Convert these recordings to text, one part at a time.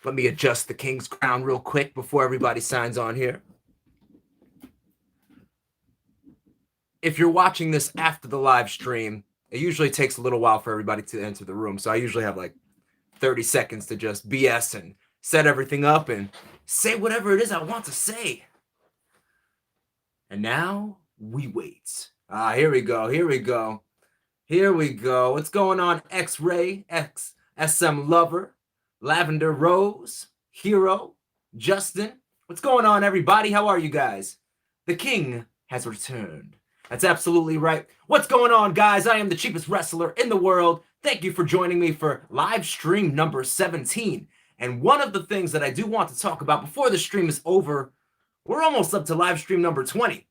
Let me adjust the king's crown real quick before everybody signs on here. If you're watching this after the live stream, it usually takes a little while for everybody to enter the room. So I usually have like 30 seconds to just BS and set everything up and say whatever it is I want to say. And now we wait. Here we go. Here we go. Here we go. What's going on? X-Ray, SM Lover, Lavender Rose, Hero, Justin. What's going on, everybody? How are you guys? The king has returned. That's absolutely right. What's going on, guys? I am the cheapest wrestler in the world. Thank you for joining me for live stream number 17. And one of the things that I do want to talk about before the stream is over, we're almost up to live stream number 20.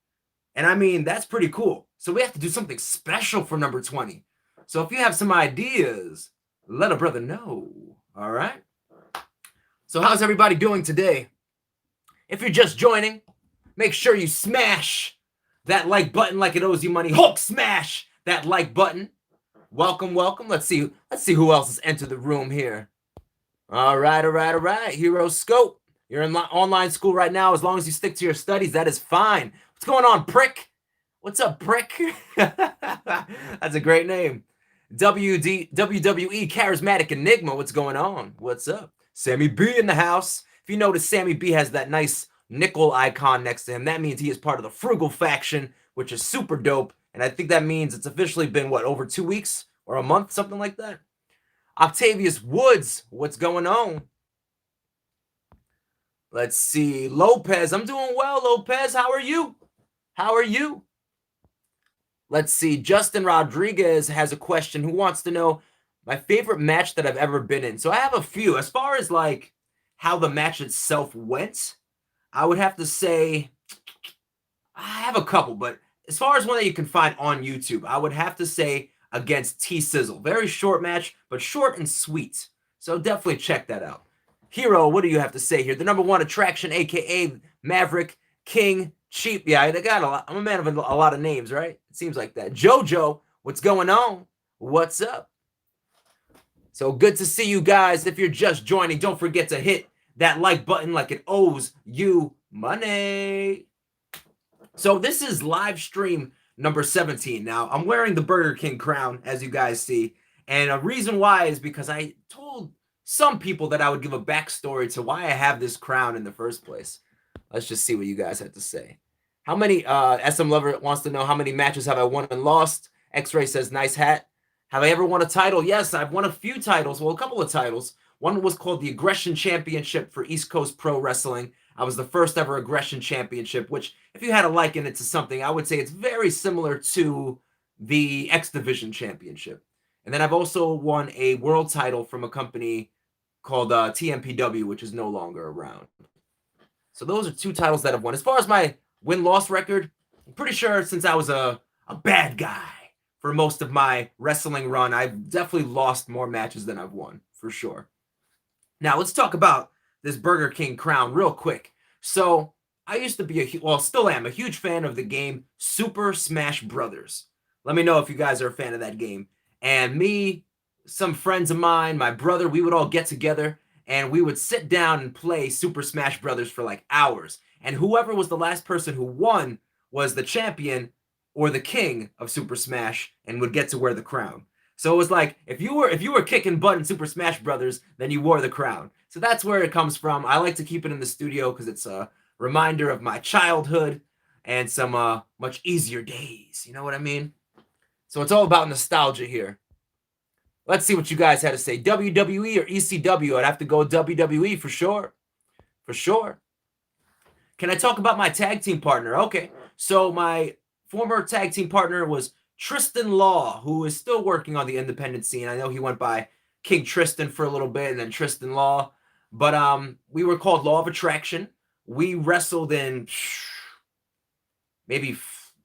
And I mean, that's pretty cool. So we have to do something special for number 20. So if you have some ideas, let a brother know. All right? So how's everybody doing today? If you're just joining, make sure you smash that like button like it owes you money. Hulk smash that like button. Welcome, welcome. Let's see who else has entered the room here. All right. Hero Scope. You're in online school right now. As long as you stick to your studies, that is fine. What's going on, Prick? What's up, Prick? That's a great name. WWE Charismatic Enigma. What's going on? What's up? Sammy B in the house. If you notice, Sammy B has that nice nickel icon next to him. That means he is part of the Frugal faction, which is super dope. And I think that means it's officially been, what, over 2 weeks or a month, something like that? Octavius Woods, what's going on? Let's see. Lopez, I'm doing well, Lopez. How are you? How are you? Let's see. Justin Rodriguez has a question who wants to know my favorite match that I've ever been in. So I have a few. As far as like how the match itself went, I would have to say I have a couple, but as far as one that you can find on YouTube, I would have to say against T-Sizzle. Very short match, but short and sweet. So definitely check that out. Hero, what do you have to say here? The number one attraction, a.k.a. Maverick, King, Cheap. Yeah, they got a lot. I'm a man of a lot of names, right? It seems like that. JoJo, what's going on? What's up? So good to see you guys. If you're just joining, don't forget to hit that like button like it owes you money. So this is live stream number 17. Now, I'm wearing the Burger King crown, as you guys see. And a reason why is because I told some people that I would give a backstory to why I have this crown in the first place. Let's just see what you guys had to say. How many, SM Lover wants to know how many matches have I won and lost. X-Ray says, nice hat. Have I ever won a title? Yes, I've won a few titles. Well, a couple of titles. One was called the Aggression Championship for East Coast Pro Wrestling. I was the first ever Aggression Championship, which if you had to liken it to something, I would say it's very similar to the X Division Championship. And then I've also won a world title from a company called TMPW, which is no longer around. So those are two titles that I've won. As far as my win-loss record, I'm pretty sure since I was a bad guy for most of my wrestling run, I've definitely lost more matches than I've won, for sure. Now, let's talk about this Burger King crown real quick. So I used to be still am a huge fan of the game Super Smash Brothers. Let me know if you guys are a fan of that game. And me, some friends of mine, my brother, we would all get together and we would sit down and play Super Smash Brothers for like hours. And whoever was the last person who won was the champion or the king of Super Smash and would get to wear the crown. So it was like if you were kicking butt in Super Smash Brothers, then you wore the crown. So that's where it comes from. I like to keep it in the studio because it's a reminder of my childhood and some much easier days. You know what I mean? So it's all about nostalgia here. Let's see what you guys had to say. WWE or ECW? I'd have to go WWE for sure. For sure. Can I talk about my tag team partner? Okay. So my former tag team partner was Tristan Law, who is still working on the independent scene. I know he went by King Tristan for a little bit and then Tristan Law. But we were called Law of Attraction. We wrestled in maybe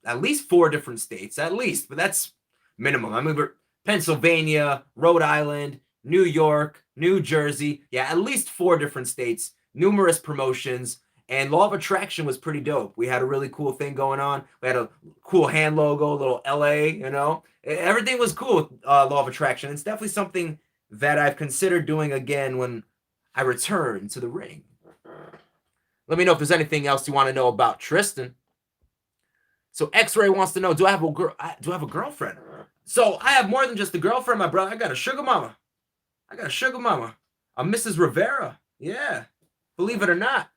at least 4 different states. At least. But that's minimum. I mean, we're Pennsylvania, Rhode Island, New York, New Jersey. Yeah, at least 4 different states, numerous promotions, and Law of Attraction was pretty dope. We had a really cool thing going on. We had a cool hand logo, a little LA, you know. Everything was cool with Law of Attraction. It's definitely something that I've considered doing again when I return to the ring. Let me know if there's anything else you want to know about Tristan. So X-Ray wants to know, do I have a girlfriend? So I have more than just a girlfriend, my brother. I got a sugar mama. I'm Mrs. Rivera. Yeah. Believe it or not.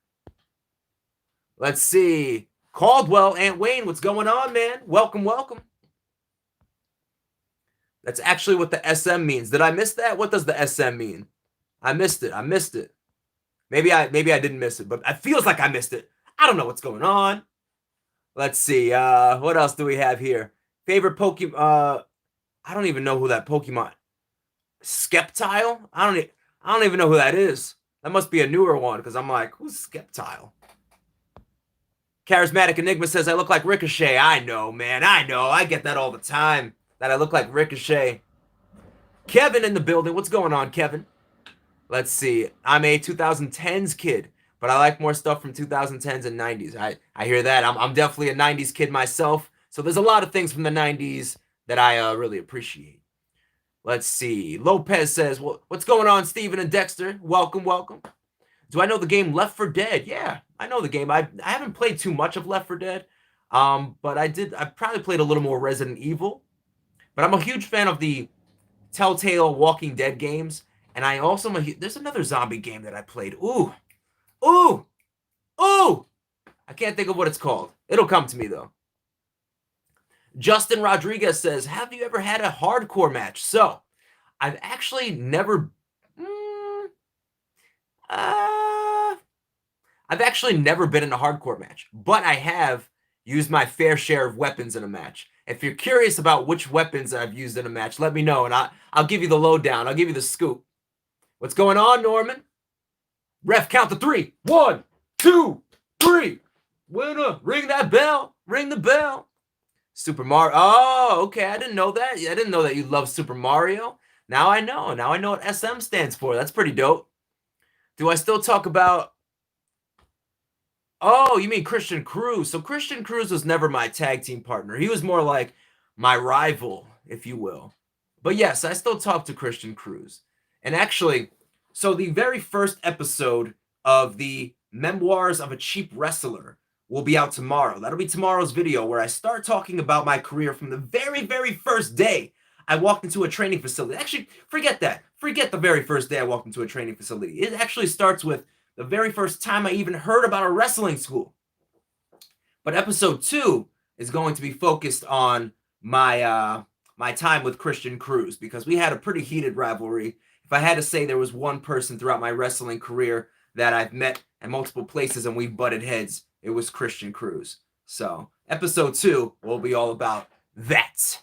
Let's see. Caldwell, Aunt Wayne, what's going on, man? Welcome, welcome. That's actually what the SM means. Did I miss that? What does the SM mean? I missed it. Maybe I didn't miss it, but it feels like I missed it. I don't know what's going on. Let's see. What else do we have here? Favorite Pokemon. I don't even know who that Pokemon. Skeptile? I don't even know who that is. That must be a newer one because I'm like, who's Skeptile? Charismatic Enigma says I look like Ricochet. I know, man. I know. I get that all the time. That I look like Ricochet. Kevin in the building. What's going on, Kevin? Let's see. I'm a 2010s kid, but I like more stuff from 2010s and 90s. I hear that. I'm definitely a 90s kid myself. So there's a lot of things from the 90s that I really appreciate. Let's see. Lopez says, well, what's going on, Steven and Dexter? Welcome, welcome. Do I know the game Left 4 Dead? Yeah, I know the game. I haven't played too much of Left 4 Dead, but I probably played a little more Resident Evil. But I'm a huge fan of the Telltale Walking Dead games. And I also, there's another zombie game that I played. Ooh. I can't think of what it's called. It'll come to me, though. Justin Rodriguez says, have you ever had a hardcore match? So, I've actually never... I've actually never been in a hardcore match. But I have used my fair share of weapons in a match. If you're curious about which weapons I've used in a match, let me know, and I'll give you the lowdown. I'll give you the scoop. What's going on, Norman? Ref, count to 3. 1, 2, 3. Winner. Ring that bell. Ring the bell. Super Mario. Oh, okay. I didn't know that. I didn't know that you love Super Mario. Now I know. Now I know what SM stands for. That's pretty dope. Do I still talk about... Oh, you mean Christian Cruz. So Christian Cruz was never my tag team partner. He was more like my rival, if you will. But yes, I still talk to Christian Cruz. And actually, so the very first episode of the Memoirs of a Cheap Wrestler will be out tomorrow. That'll be tomorrow's video where I start talking about my career from the very, very first day I walked into a training facility. Actually, forget that. Forget the very first day I walked into a training facility. It actually starts with the very first time I even heard about a wrestling school. But episode 2 is going to be focused on my my time with Christian Cruz because we had a pretty heated rivalry. If I had to say there was one person throughout my wrestling career that I've met at multiple places and we butted heads, it was Christian Cruz. So episode 2 will be all about that.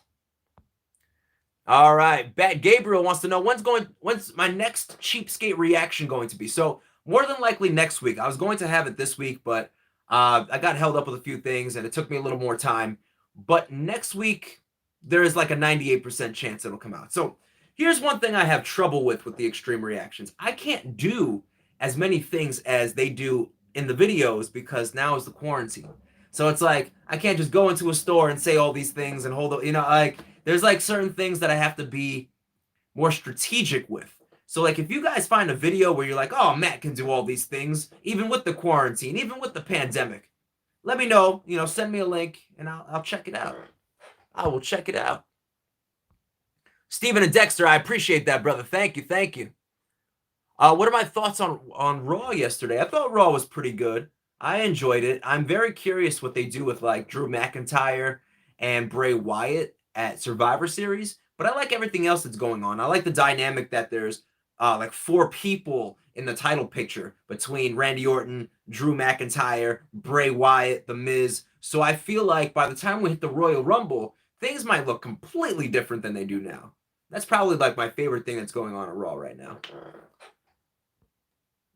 All right, Bat Gabriel wants to know when's my next Cheapskate reaction going to be? So more than likely next week. I was going to have it this week, but I got held up with a few things and it took me a little more time. But next week, there is like a 98% chance it'll come out. So here's one thing I have trouble with the extreme reactions. I can't do as many things as they do in the videos because now is the quarantine. So it's like, I can't just go into a store and say all these things and hold up, like there's like certain things that I have to be more strategic with. So like if you guys find a video where you're like, oh, Matt can do all these things, even with the quarantine, even with the pandemic, let me know, send me a link and I'll check it out. I will check it out. Steven and Dexter, I appreciate that, brother. Thank you. Thank you. What are my thoughts on Raw yesterday? I thought Raw was pretty good. I enjoyed it. I'm very curious what they do with like Drew McIntyre and Bray Wyatt at Survivor Series, but I like everything else that's going on. I like the dynamic that there's like 4 people in the title picture between Randy Orton, Drew McIntyre, Bray Wyatt, The Miz. So I feel like by the time we hit the Royal Rumble, things might look completely different than they do now. That's probably like my favorite thing that's going on at Raw right now.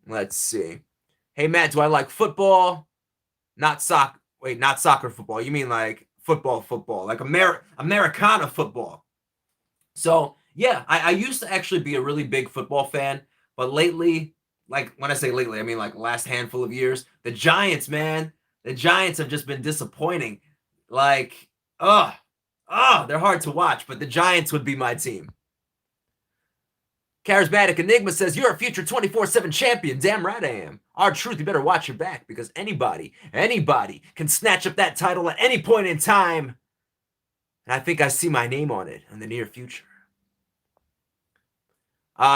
Let's see. Hey, Matt, do I like football? Not soccer. Wait, not soccer football. You mean like football, like Americana football. So, yeah, I used to actually be a really big football fan. But lately, like when I say lately, I mean like last handful of years, the Giants, man. The Giants have just been disappointing. Like, they're hard to watch, but the Giants would be my team. Charismatic Enigma says, you're a future 24/7 champion. Damn right I am. R-Truth, you better watch your back because anybody can snatch up that title at any point in time. And I think I see my name on it in the near future.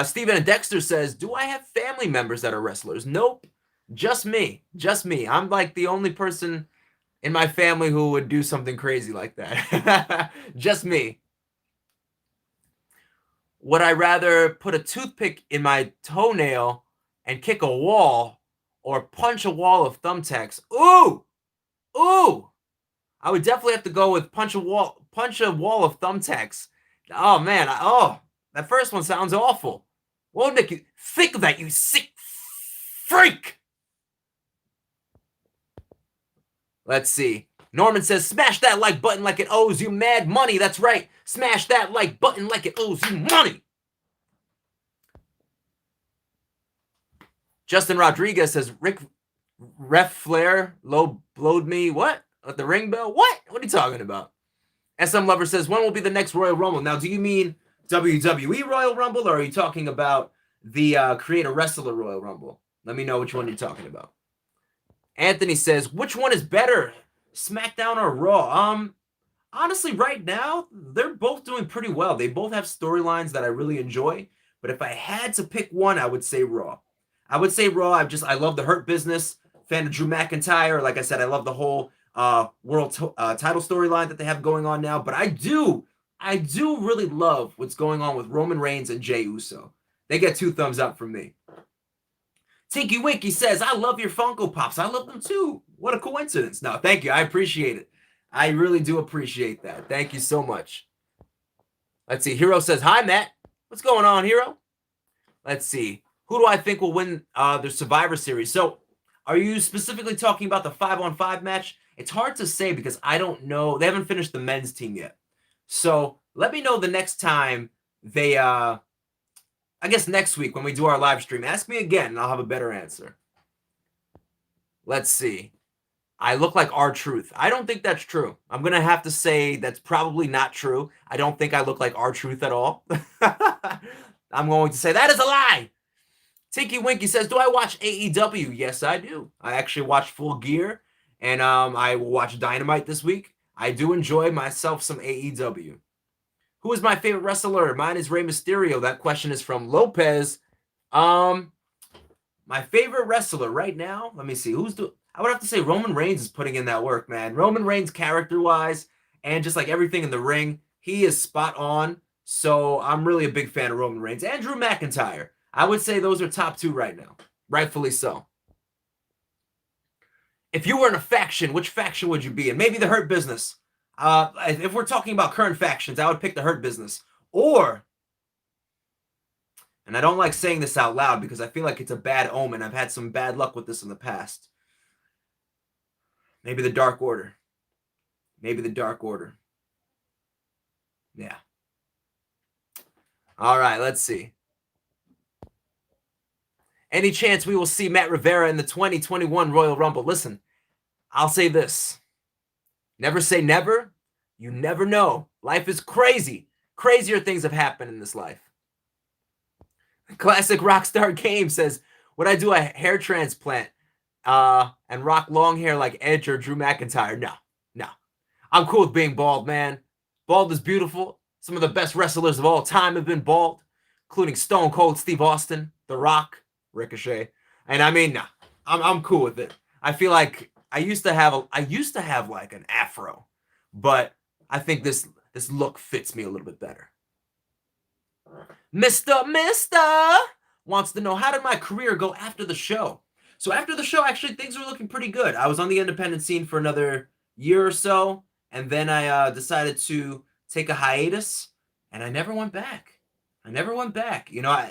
Steven and Dexter says, do I have family members that are wrestlers? Nope. Just me. Just me. I'm like the only person in my family who would do something crazy like that. Just me. Would I rather put a toothpick in my toenail and kick a wall or punch a wall of thumbtacks? Ooh! Ooh! I would definitely have to go with punch a wall of thumbtacks. Oh, man. That first one sounds awful. What would make you think of that, you sick freak? Let's see. Norman says, smash that like button like it owes you mad money. That's right. Smash that like button like it owes you money. Justin Rodriguez says, Ref Flair blowed me. What? At the ring bell? What? What are you talking about? SM Lover says, when will be the next Royal Rumble? Now, do you mean WWE Royal Rumble, or are you talking about the Create a Wrestler Royal Rumble? Let me know which one you're talking about. Anthony says, which one is better, SmackDown or Raw? Honestly, right now, they're both doing pretty well. They both have storylines that I really enjoy. But if I had to pick one, I would say Raw. I would say Raw. I love the Hurt Business. Fan of Drew McIntyre. Like I said, I love the whole world title storyline that they have going on now. But I do really love what's going on with Roman Reigns and Jey Uso. They get 2 thumbs up from me. Tinky Winky says, I love your Funko Pops. I love them too. What a coincidence. No, thank you. I appreciate it. I really do appreciate that. Thank you so much. Let's see. Hero says, hi, Matt. What's going on, Hero? Let's see. Who do I think will win the Survivor Series? So, are you specifically talking about the 5-on-5 match? It's hard to say because I don't know. They haven't finished the men's team yet. So, let me know the next time they, I guess next week when we do our live stream. Ask me again and I'll have a better answer. Let's see. I look like R-Truth. I don't think that's true. I'm going to have to say that's probably not true. I don't think I look like R-Truth at all. I'm going to say that is a lie. Tinky Winky says, do I watch AEW? Yes, I do. I actually watch Full Gear, and I will watch Dynamite this week. I do enjoy myself some AEW. Who is my favorite wrestler? Mine is Rey Mysterio. That question is from Lopez. My favorite wrestler right now, let me see. I would have to say Roman Reigns is putting in that work, man. Roman Reigns character-wise and just like everything in the ring, he is spot on. So I'm really a big fan of Roman Reigns. And Drew McIntyre. I would say those are top 2 right now. Rightfully so. If you were in a faction, which faction would you be in? Maybe the Hurt Business. If we're talking about current factions, I would pick the Hurt Business. Or, and I don't like saying this out loud because I feel like it's a bad omen. I've had some bad luck with this in the past. Maybe the Dark Order. Maybe the Dark Order. Yeah. All right, let's see. Any chance we will see Matt Rivera in the 2021 Royal Rumble? Listen, I'll say this. Never say never. You never know. Life is crazy. Crazier things have happened in this life. Classic Rockstar Game says, would I do a hair transplant and rock long hair like Edge or Drew McIntyre? No. I'm cool with being bald, man. Bald is beautiful. Some of the best wrestlers of all time have been bald, including Stone Cold Steve Austin, The Rock, Ricochet. And I mean, no, I'm cool with it. I feel like I used to have like an afro, but I think this look fits me a little bit better. Mr. wants to know, how did my career go after the show? So after the show, actually, things were looking pretty good. I was on the independent scene for another year or so, and then I decided to take a hiatus, and I never went back. You know,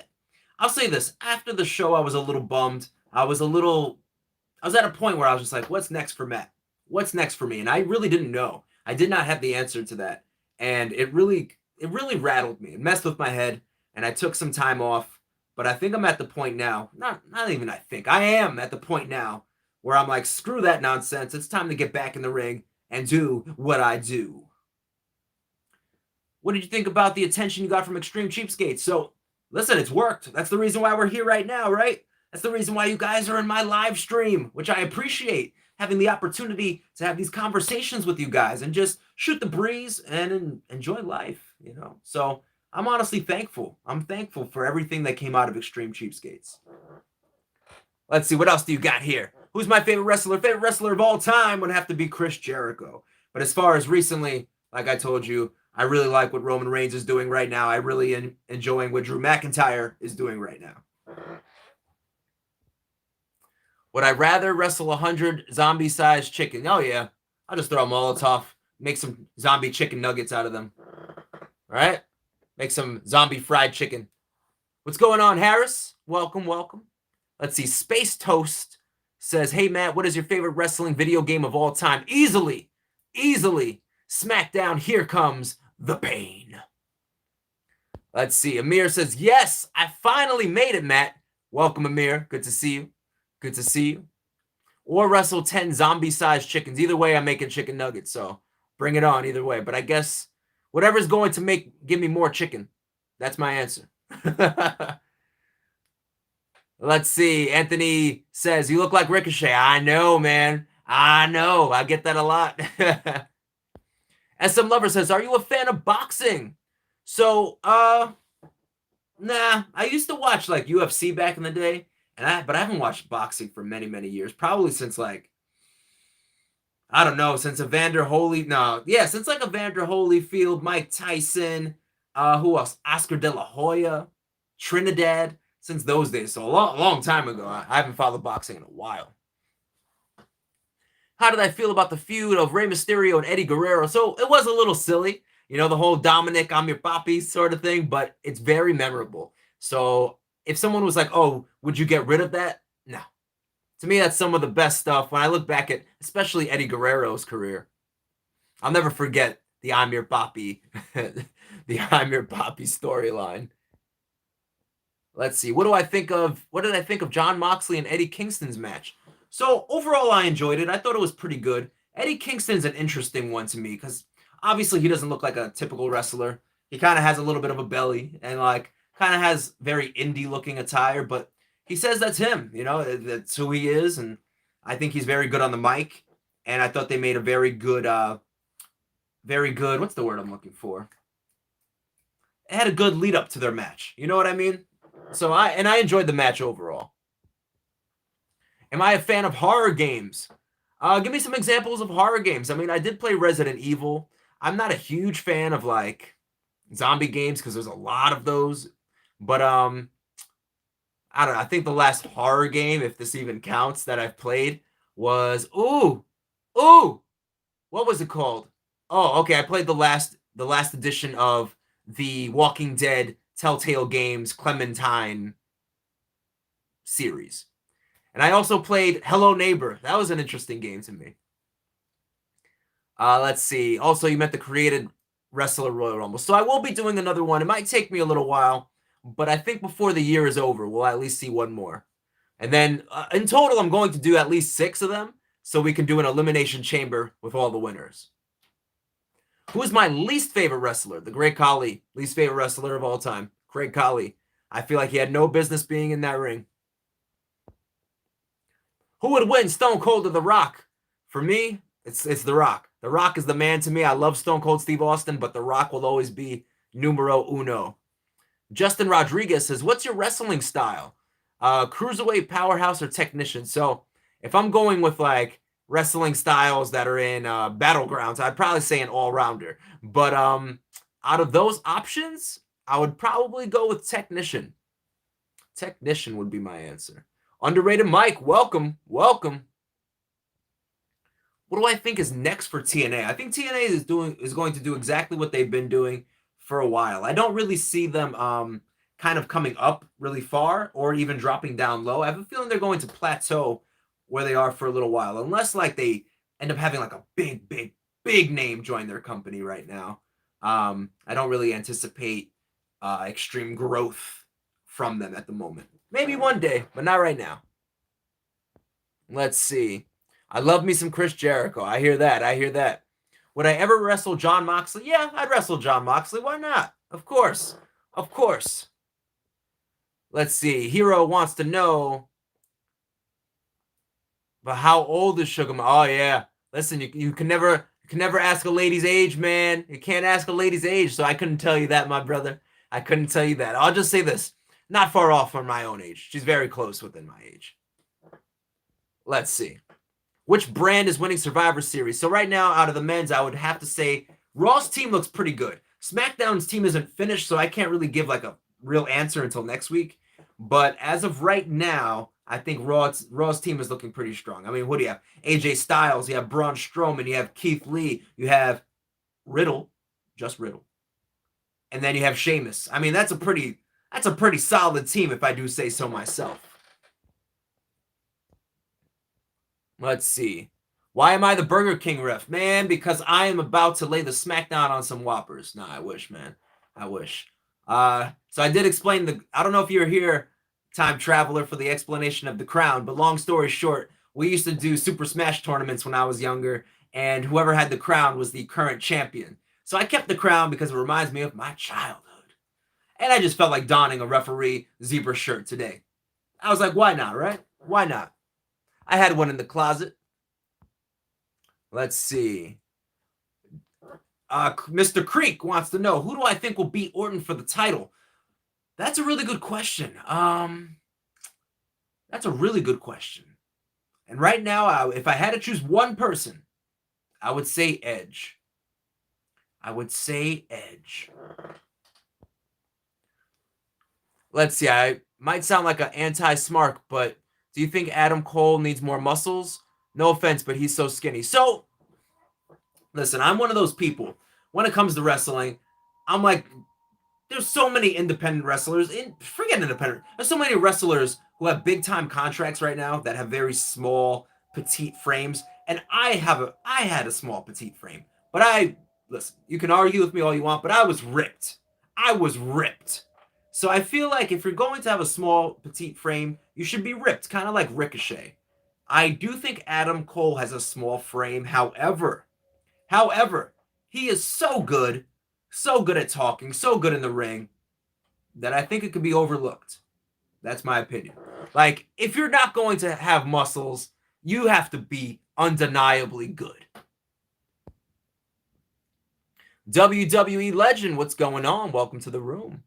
I'll say this. After the show, I was a little bummed. I was at a point where I was just like, what's next for Matt? What's next for me? And I really didn't know. I did not have the answer to that. And it really rattled me. It messed with my head, and I took some time off. But I think I'm at the point now, not even I think, I am at the point now where I'm like, screw that nonsense. It's time to get back in the ring and do what I do. What did you think about the attention you got from Extreme Cheapskates? So Listen, it's worked. That's the reason why we're here right now, right? That's the reason why you guys are in my live stream, which I appreciate, having the opportunity to have these conversations with you guys and just shoot the breeze and enjoy life, you know? So I'm honestly thankful. I'm thankful for everything that came out of Extreme Cheapskates. Let's see, what else do you got here? Who's my favorite wrestler? Favorite wrestler of all time would have to be Chris Jericho. But as far as recently, like I told you, I really like what Roman Reigns is doing right now. I really enjoying what Drew McIntyre is doing right now. Would I rather wrestle 100 zombie-sized chicken? Oh, yeah. I'll just throw a Molotov, make some zombie chicken nuggets out of them. All right? Make some zombie fried chicken. What's going on, Harris? Welcome, welcome. Let's see. Space Toast says, hey, Matt, what is your favorite wrestling video game of all time? Easily, SmackDown, Here Comes the Pain. Let's see. Amir says, yes, I finally made it, Matt. Welcome, Amir. Good to see you. Good to see you. Or wrestle 10 zombie-sized chickens. Either way, I'm making chicken nuggets, so bring it on either way. But I guess whatever's going to give me more chicken. That's my answer. Let's see. Anthony says, you look like Ricochet. I know, man. I know. I get that a lot. SM Lover says, are you a fan of boxing? So, nah. I used to watch like UFC back in the day. But I haven't watched boxing for many, many years. Probably since like, I don't know, since Evander Holyfield, Mike Tyson, who else? Oscar De La Hoya, Trinidad, since those days. So a long time ago. I haven't followed boxing in a while. How did I feel about the feud of Rey Mysterio and Eddie Guerrero? So it was a little silly, you know, the whole Dominic, I'm your papi sort of thing, but it's very memorable. So if someone was like, oh, would you get rid of that? No. To me, that's some of the best stuff. When I look back at, especially Eddie Guerrero's career, I'll never forget the I'm Your Papi, the I'm Your Papi storyline. Let's see. What did I think of Jon Moxley and Eddie Kingston's match? So overall, I enjoyed it. I thought it was pretty good. Eddie Kingston's an interesting one to me because obviously he doesn't look like a typical wrestler. He kind of has a little bit of a belly and like kind of has very indie looking attire, but he says that's him, you know, that's who he is. And I think he's very good on the mic. And I thought they made a very good, what's the word I'm looking for? It had a good lead up to their match. You know what I mean? So I enjoyed the match overall. Am I a fan of horror games? Give me some examples of horror games. I mean, I did play Resident Evil. I'm not a huge fan of like zombie games because there's a lot of those. But I don't know. I think the last horror game, if this even counts, that I've played was what was it called? Oh, okay. I played the last edition of the Walking Dead Telltale Games Clementine series. And I also played Hello Neighbor. That was an interesting game to me. Let's see. Also, you met the created wrestler Royal Rumble. So I will be doing another one. It might take me a little while, but I think before the year is over, we'll at least see one more. And then in total, I'm going to do at least 6 of them so we can do an elimination chamber with all the winners. Who is my least favorite wrestler? The Great Khali. Least favorite wrestler of all time. Great Khali. I feel like he had no business being in that ring. Who would win, Stone Cold or The Rock? For me, it's The Rock. The Rock is the man to me. I love Stone Cold Steve Austin, but The Rock will always be numero uno. Justin Rodriguez says, what's your wrestling style? Cruiserweight, powerhouse, or technician? So if I'm going with like wrestling styles that are in battlegrounds, I'd probably say an all-rounder. But out of those options, I would probably go with technician. Technician would be my answer. Underrated Mike, welcome. What do I think is next for TNA? I think TNA is going to do exactly what they've been doing for a while. I don't really see them kind of coming up really far or even dropping down low. I have a feeling they're going to plateau where they are for a little while, unless like they end up having like a big name join their company right now. I don't really anticipate extreme growth from them at the moment. Maybe one day, but not right now. Let's see. I love me some Chris Jericho. I hear that. Would I ever wrestle Jon Moxley? Yeah, I'd wrestle Jon Moxley. Why not? Of course. Let's see. Hero wants to know, but how old is Sugar Mama? Oh yeah. Listen, you can never ask a lady's age, man. You can't ask a lady's age, so I couldn't tell you that, my brother. I couldn't tell you that. I'll just say this. Not far off from my own age. She's very close within my age. Let's see. Which brand is winning Survivor Series? So right now, out of the men's, I would have to say Raw's team looks pretty good. SmackDown's team isn't finished, so I can't really give like a real answer until next week. But as of right now, I think Raw's team is looking pretty strong. I mean, what do you have? AJ Styles, you have Braun Strowman, you have Keith Lee, you have Riddle, just Riddle, and then you have Sheamus. I mean, that's a pretty solid team if I do say so myself. Let's see. Why am I the Burger King ref? Man, because I am about to lay the smackdown on some Whoppers. Nah, I wish, man. I wish. So I did explain I don't know if you were here, Time Traveler, for the explanation of the crown, but long story short, we used to do Super Smash tournaments when I was younger, and whoever had the crown was the current champion. So I kept the crown because it reminds me of my childhood. And I just felt like donning a referee zebra shirt today. I was like, why not, right? Why not? I had one in the closet. Let's see. Mr. Creek wants to know, who do I think will beat Orton for the title? That's a really good question. That's a really good question. And right now, if I had to choose one person, I would say Edge. I would say Edge. Let's see. I might sound like an anti-smart, but do you think Adam Cole needs more muscles? No offense, but he's so skinny. So, listen, I'm one of those people. When it comes to wrestling, I'm like, there's so many independent wrestlers. Forget independent. There's so many wrestlers who have big-time contracts right now that have very small, petite frames. And I had a small, petite frame. But listen, you can argue with me all you want, but I was ripped. I was ripped. So I feel like if you're going to have a small, petite frame, you should be ripped, kind of like Ricochet. I do think Adam Cole has a small frame. However, he is so good at talking, so good in the ring, that I think it could be overlooked. That's my opinion. Like, if you're not going to have muscles, you have to be undeniably good. WWE Legend, what's going on? Welcome to the room.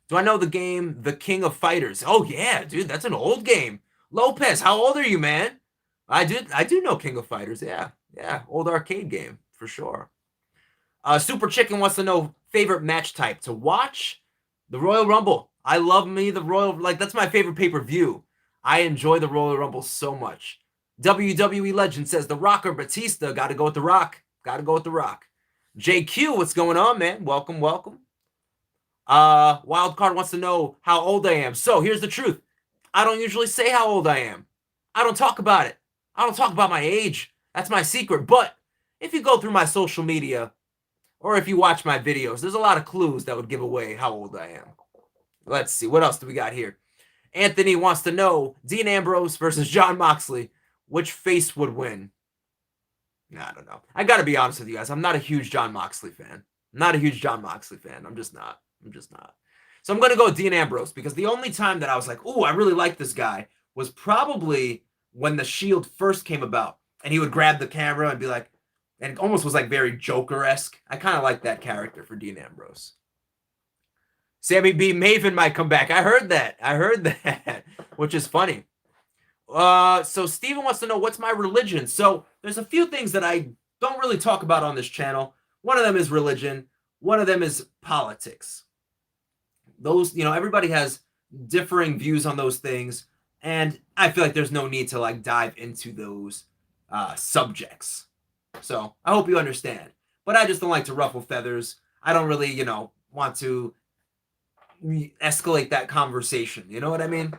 Do I know the game The King of Fighters? Oh yeah, dude, that's an old game. Lopez, how old are you, man? I do know King of Fighters. Yeah, old arcade game for sure. Super Chicken wants to know favorite match type to watch. The Royal Rumble. I love me the Royal, like that's my favorite pay-per-view. I enjoy the Royal Rumble so much. WWE Legend says The Rock or Batista. Got to go with The Rock. Got to go with The Rock. JQ, what's going on, man? Welcome. Wildcard wants to know how old I am. So here's the truth. I don't usually say how old I am. I don't talk about it. I don't talk about my age. That's my secret. But if you go through my social media or if you watch my videos, there's a lot of clues that would give away how old I am. Let's see. What else do we got here? Anthony wants to know Dean Ambrose versus Jon Moxley. Which face would win? I don't know. I got to be honest with you guys. I'm not a huge Jon Moxley fan. I'm just not. So I'm going to go with Dean Ambrose because the only time that I was like, ooh, I really like this guy was probably when the Shield first came about and he would grab the camera and be like, and it almost was like very Joker-esque. I kind of like that character for Dean Ambrose. Sammy B. Maven might come back. I heard that, which is funny. So Steven wants to know what's my religion. So there's a few things that I don't really talk about on this channel. One of them is religion. One of them is politics. Those, everybody has differing views on those things. And I feel like there's no need to like dive into those subjects. So I hope you understand. But I just don't like to ruffle feathers. I don't really, want to escalate that conversation. You know what I mean?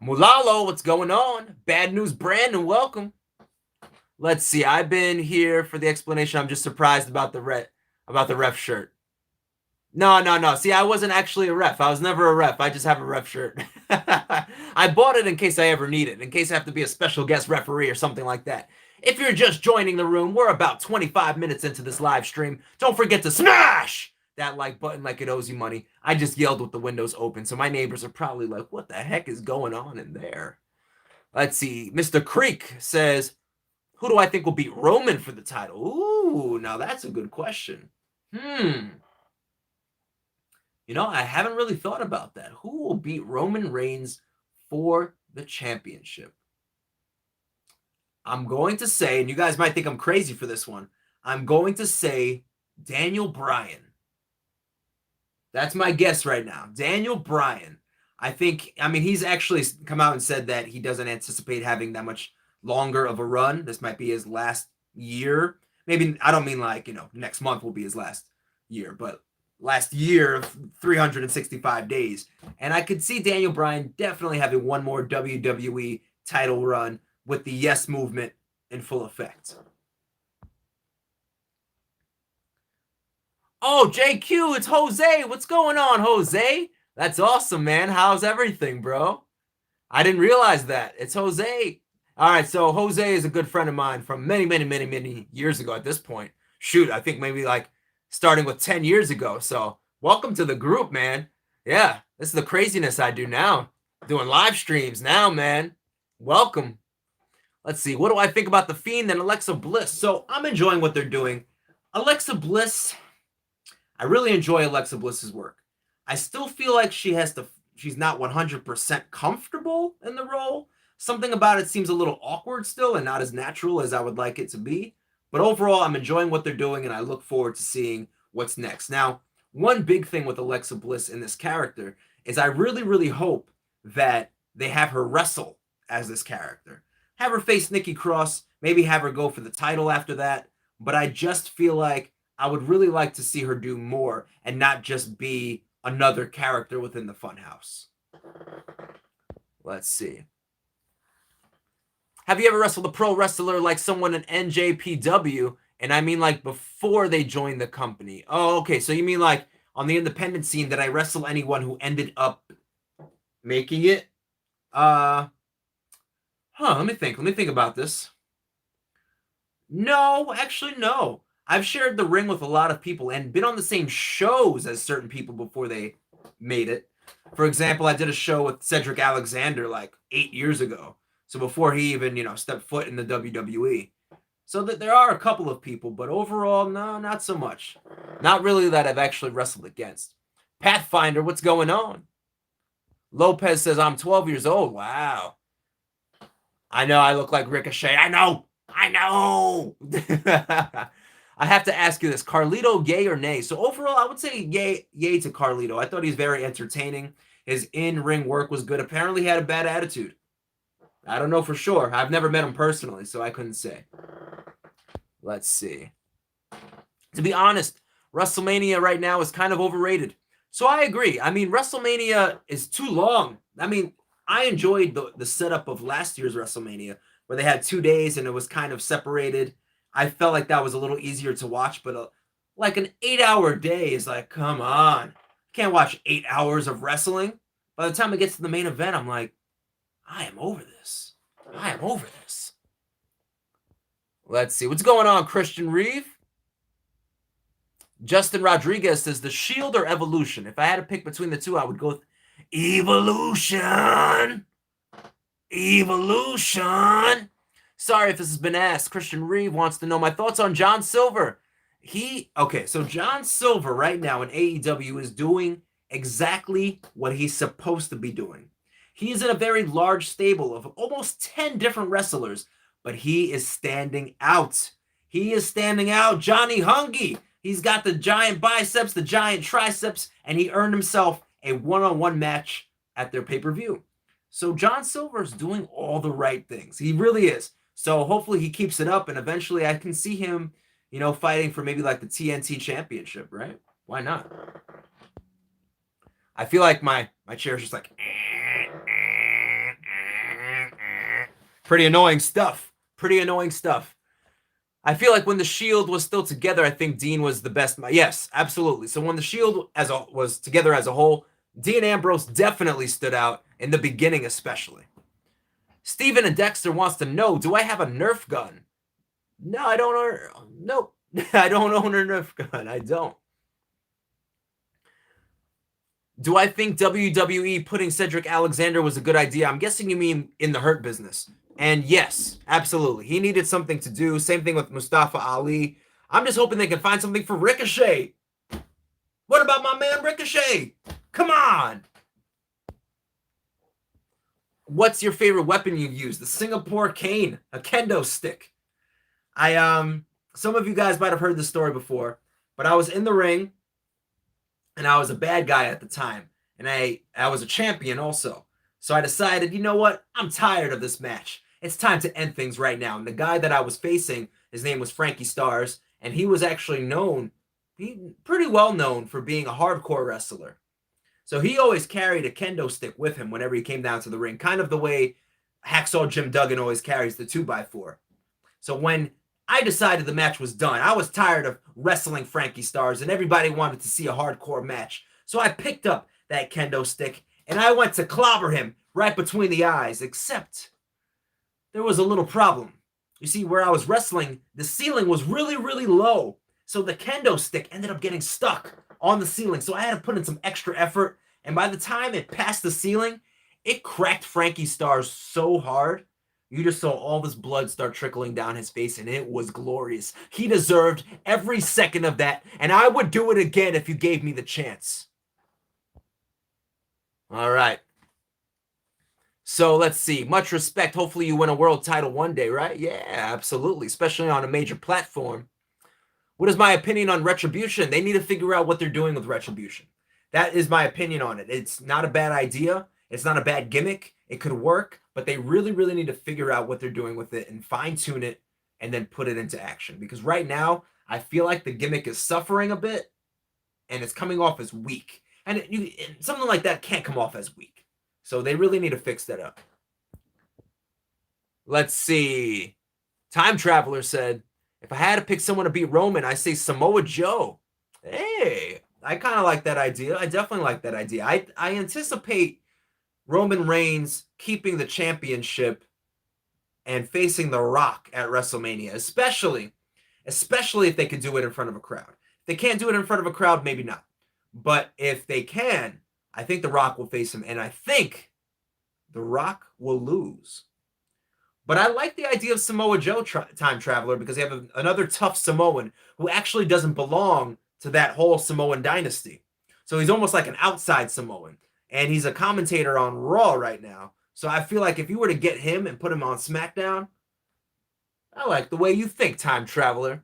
Mulalo, what's going on? Bad News Brandon, welcome. Let's see. I've been here for the explanation. I'm just surprised about the ref shirt. No. See, I wasn't actually a ref. I was never a ref. I just have a ref shirt. I bought it in case I ever need it, in case I have to be a special guest referee or something like that. If you're just joining the room, we're about 25 minutes into this live stream. Don't forget to smash that like button like it owes you money. I just yelled with the windows open, so my neighbors are probably like, what the heck is going on in there? Let's see. Mr. Creek says, who do I think will beat Roman for the title? Ooh, now that's a good question. You know, I haven't really thought about that. Who will beat Roman Reigns for the championship? I'm going to say, and you guys might think I'm crazy for this one, I'm going to say Daniel Bryan. That's my guess right now. Daniel Bryan. I mean, he's actually come out and said that he doesn't anticipate having that much longer of a run. This might be his last year. Maybe, I don't mean like, next month will be his last year, but last year of 365 days. And I could see Daniel Bryan definitely having one more WWE title run with the Yes movement in full effect. Oh, JQ, it's Jose. What's going on, Jose? That's awesome, man. How's everything, bro? I didn't realize that. It's Jose. All right, so Jose is a good friend of mine from many, many, many, many years ago at this point. Shoot, I think maybe like starting with 10 years ago. So welcome to the group, man. Yeah, this is the craziness I do now. Doing live streams now, man. Welcome. Let's see. What do I think about The Fiend and Alexa Bliss? So I'm enjoying what they're doing. Alexa Bliss, I really enjoy Alexa Bliss's work. I still feel like she's not 100% comfortable in the role. Something about it seems a little awkward still and not as natural as I would like it to be. But overall, I'm enjoying what they're doing, and I look forward to seeing what's next. Now, one big thing with Alexa Bliss in this character is I really, really hope that they have her wrestle as this character. Have her face Nikki Cross, maybe have her go for the title after that. But I just feel like I would really like to see her do more and not just be another character within the Funhouse. Let's see. Have you ever wrestled a pro wrestler like someone in NJPW? And I mean like before they joined the company. Oh, okay. So you mean like on the independent scene, did I wrestle anyone who ended up making it? Let me think about this. No, actually, no. I've shared the ring with a lot of people and been on the same shows as certain people before they made it. For example, I did a show with Cedric Alexander like 8 years ago. So before he even, stepped foot in the WWE. So that there are a couple of people, but overall, no, not so much. Not really that I've actually wrestled against. Pathfinder, what's going on? Lopez says, I'm 12 years old. Wow. I know I look like Ricochet. I know. I have to ask you this. Carlito, yay or nay? So overall, I would say yay to Carlito. I thought he's very entertaining. His in-ring work was good. Apparently, he had a bad attitude. I don't know for sure. I've never met him personally, so I couldn't say. Let's see. To be honest, WrestleMania right now is kind of overrated. So I agree. I mean, WrestleMania is too long. I mean, I enjoyed the setup of last year's WrestleMania, where they had 2 days and it was kind of separated. I felt like that was a little easier to watch, but like an 8-hour day is like, come on. Can't watch 8 hours of wrestling. By the time it gets to the main event, I'm like, I am over this. Let's see. What's going on, Christian Reeve? Justin Rodriguez says, The Shield or Evolution? If I had to pick between the two, I would go with Evolution. Sorry if this has been asked. Christian Reeve wants to know my thoughts on John Silver. So John Silver right now in AEW is doing exactly what he's supposed to be doing. He is in a very large stable of almost 10 different wrestlers, but he is standing out. Johnny Hungy. He's got the giant biceps, the giant triceps, and he earned himself a one-on-one match at their pay-per-view. So John Silver's doing all the right things. He really is. So hopefully he keeps it up, and eventually I can see him, fighting for maybe like the TNT championship, right? Why not? I feel like my chair's just like pretty annoying stuff. I feel like when the Shield was still together, I think Dean was the best. Yes, absolutely. So when the Shield was together as a whole, Dean Ambrose definitely stood out in the beginning, especially. Steven and Dexter wants to know, do I have a Nerf gun? No, I don't. Nope. I don't own a Nerf gun. I don't. Do I think WWE putting Cedric Alexander was a good idea? I'm guessing you mean in the Hurt business. And yes, absolutely. He needed something to do. Same thing with Mustafa Ali. I'm just hoping they can find something for Ricochet. What about my man Ricochet? Come on. What's your favorite weapon you've used? The Singapore cane, a kendo stick. Some of you guys might have heard this story before, but I was in the ring and I was a bad guy at the time, and I was a champion also. So I decided, you know what? I'm tired of this match. It's time to end things right now. And the guy that I was facing, his name was Frankie Stars, and he was actually pretty well known for being a hardcore wrestler. So he always carried a kendo stick with him whenever he came down to the ring, kind of the way Hacksaw Jim Duggan always carries the 2x4. So when I decided the match was done, I was tired of wrestling Frankie Stars, and everybody wanted to see a hardcore match. So I picked up that kendo stick, and I went to clobber him right between the eyes, except there was a little problem. You see, where I was wrestling, the ceiling was really, really low. So the kendo stick ended up getting stuck on the ceiling. So I had to put in some extra effort. And by the time it passed the ceiling, it cracked Frankie Stars so hard. You just saw all this blood start trickling down his face, and it was glorious. He deserved every second of that, and I would do it again if you gave me the chance. All right. So let's see. Much respect. Hopefully you win a world title one day, right? Yeah, absolutely. Especially on a major platform. What is my opinion on Retribution? They need to figure out what they're doing with Retribution. That is my opinion on it. It's not a bad idea. It's not a bad gimmick. It could work, but they really, really need to figure out what they're doing with it and fine-tune it and then put it into action. Because right now, I feel like the gimmick is suffering a bit and it's coming off as weak. And something like that can't come off as weak. So they really need to fix that up. Let's see. Time Traveler said, if I had to pick someone to beat Roman, I say Samoa Joe. Hey, I kind of like that idea. I definitely like that idea. I anticipate Roman Reigns keeping the championship and facing The Rock at WrestleMania, especially if they could do it in front of a crowd. If they can't do it in front of a crowd, maybe not. But if they can, I think The Rock will face him, and I think The Rock will lose. But I like the idea of Samoa Joe Time Traveler because they have another tough Samoan who actually doesn't belong to that whole Samoan dynasty. So he's almost like an outside Samoan. And he's a commentator on Raw right now. So I feel like if you were to get him and put him on SmackDown, I like the way you think, Time Traveler.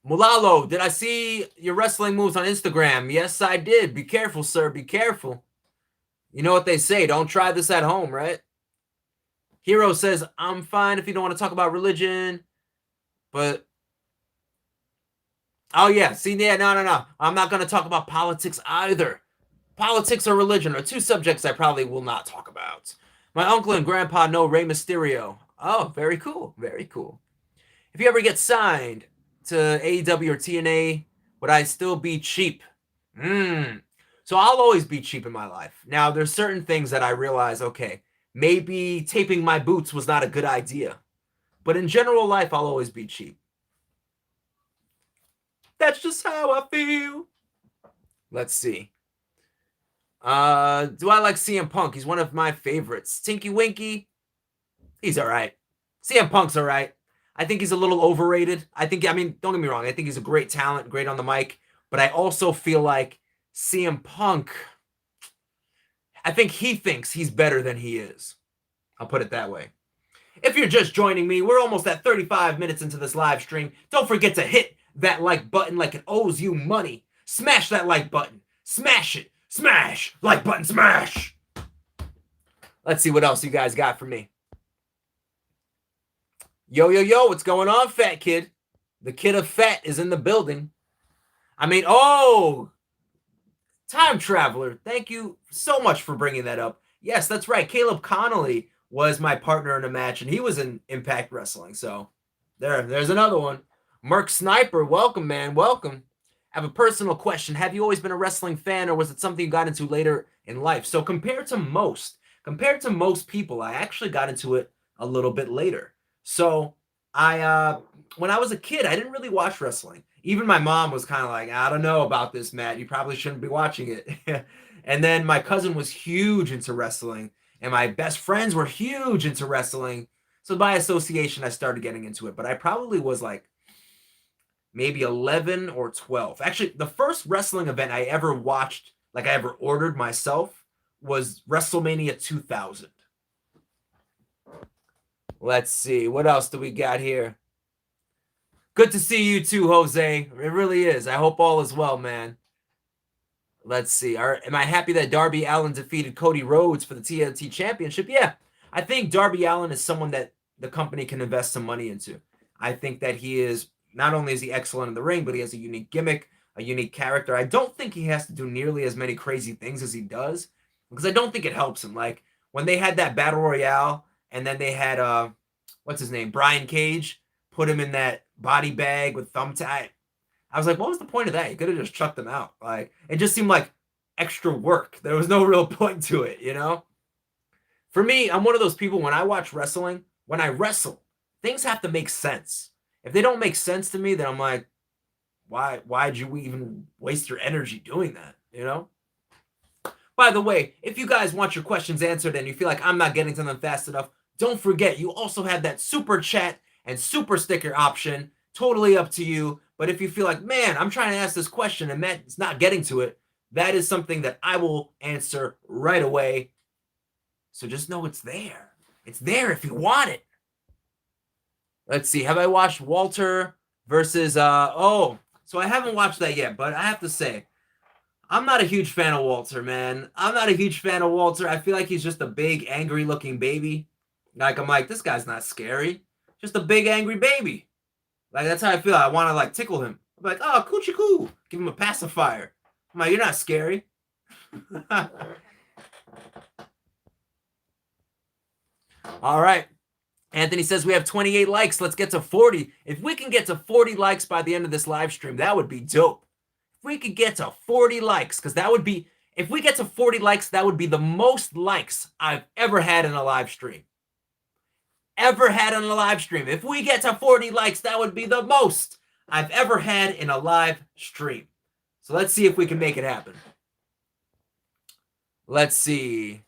Mulalo, did I see your wrestling moves on Instagram? Yes, I did. Be careful, sir. Be careful. You know what they say. Don't try this at home, right? Hero says, I'm fine if you don't want to talk about religion. But, oh yeah, see, yeah, no. I'm not going to talk about politics either. Politics or religion are two subjects I probably will not talk about. My uncle and grandpa know Rey Mysterio. Oh, very cool. Very cool. If you ever get signed to AEW or TNA, would I still be cheap? So I'll always be cheap in my life. Now, there's certain things that I realize, okay, maybe taping my boots was not a good idea. But in general life, I'll always be cheap. That's just how I feel. Let's see. Do I like CM Punk? He's one of my favorites. Tinky Winky, he's all right. CM Punk's all right. I think he's a little overrated. Don't get me wrong. I think he's a great talent, great on the mic. But I also feel like CM Punk, I think he thinks he's better than he is. I'll put it that way. If you're just joining me, we're almost at 35 minutes into this live stream. Don't forget to hit that like button like it owes you money. Smash that like button. Smash it. Smash. Like button smash. Let's see what else you guys got for me. Yo, what's going on, fat kid? The kid of fat is in the building. Time Traveler, thank you so much for bringing that up. Yes, that's right. Caleb Connolly was my partner in a match, and he was in Impact Wrestling. So there's another one. Merc Sniper, welcome, man. Welcome. I have a personal question. Have you always been a wrestling fan, or was it something you got into later in life? So compared to most people, I actually got into it a little bit later. So when I was a kid, I didn't really watch wrestling. Even my mom was kind of like, I don't know about this, Matt. You probably shouldn't be watching it. And then my cousin was huge into wrestling, and my best friends were huge into wrestling. So by association, I started getting into it. But I probably was like maybe 11 or 12. Actually, the first wrestling event I ever watched, like I ever ordered myself, was WrestleMania 2000. Let's see. What else do we got here? Good to see you too, Jose. It really is. I hope all is well, man. Let's see. Am I happy that Darby Allin defeated Cody Rhodes for the TNT Championship? Yeah. I think Darby Allin is someone that the company can invest some money into. I think that he is, not only is he excellent in the ring, but he has a unique gimmick, a unique character. I don't think he has to do nearly as many crazy things as he does, because I don't think it helps him. Like when they had that Battle Royale, and then they had, what's his name? Brian Cage, put him in that body bag with thumbtack. I was like, what was the point of that? You could have just chucked them out. Like, it just seemed like extra work. There was no real point to it, you know? For me, I'm one of those people, when I watch wrestling, when I wrestle, things have to make sense. If they don't make sense to me, then I'm like, why'd you even waste your energy doing that, you know? By the way, if you guys want your questions answered and you feel like I'm not getting to them fast enough, don't forget, you also have that super chat and super sticker option. Totally up to you. But if you feel like, man, I'm trying to ask this question and Matt's not getting to it, that is something that I will answer right away. So just know it's there. It's there if you want it. Let's see. Have I watched Walter versus so I haven't watched that yet, but I have to say, I'm not a huge fan of Walter, man. I'm not a huge fan of Walter. I feel like he's just a big, angry-looking baby. Like, I'm like, this guy's not scary. Just a big, angry baby. Like, that's how I feel. I want to, like, tickle him. I'm like, oh, coochie coo. Give him a pacifier. I'm like, you're not scary. All right. Anthony says we have 28 likes. Let's get to 40. If we can get to 40 likes by the end of this live stream, that would be dope. If we could get to 40 likes, because that would be, if we get to 40 likes, that would be the most likes I've ever had in a live stream. If we get to 40 likes, that would be the most I've ever had in a live stream. So let's see if we can make it happen. Let's see.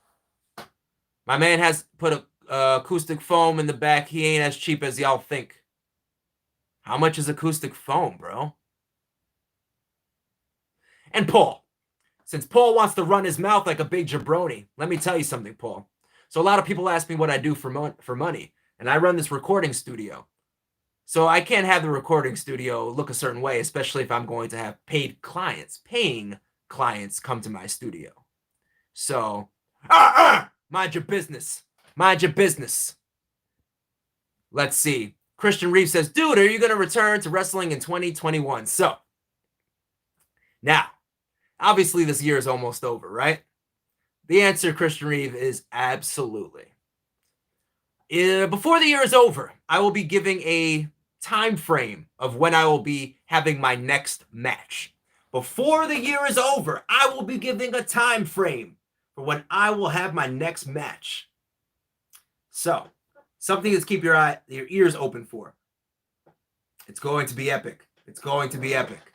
My man has put a acoustic foam in the back. He ain't as cheap as y'all think. How much is acoustic foam, bro? And Paul. Since Paul wants to run his mouth like a big jabroni, let me tell you something, Paul. So a lot of people ask me what I do for money, and I run this recording studio. So I can't have the recording studio look a certain way, especially if I'm going to have paying clients come to my studio. So, mind your business. Mind your business. Let's see. Christian Reeves says, dude, are you going to return to wrestling in 2021? So, now, obviously this year is almost over, right? The answer, Christian Reeves, is absolutely. Before the year is over, I will be giving a time frame of when I will be having my next match. Before the year is over, I will be giving a time frame for when I will have my next match. So, something to keep your ears open for. It's going to be epic. It's going to be epic.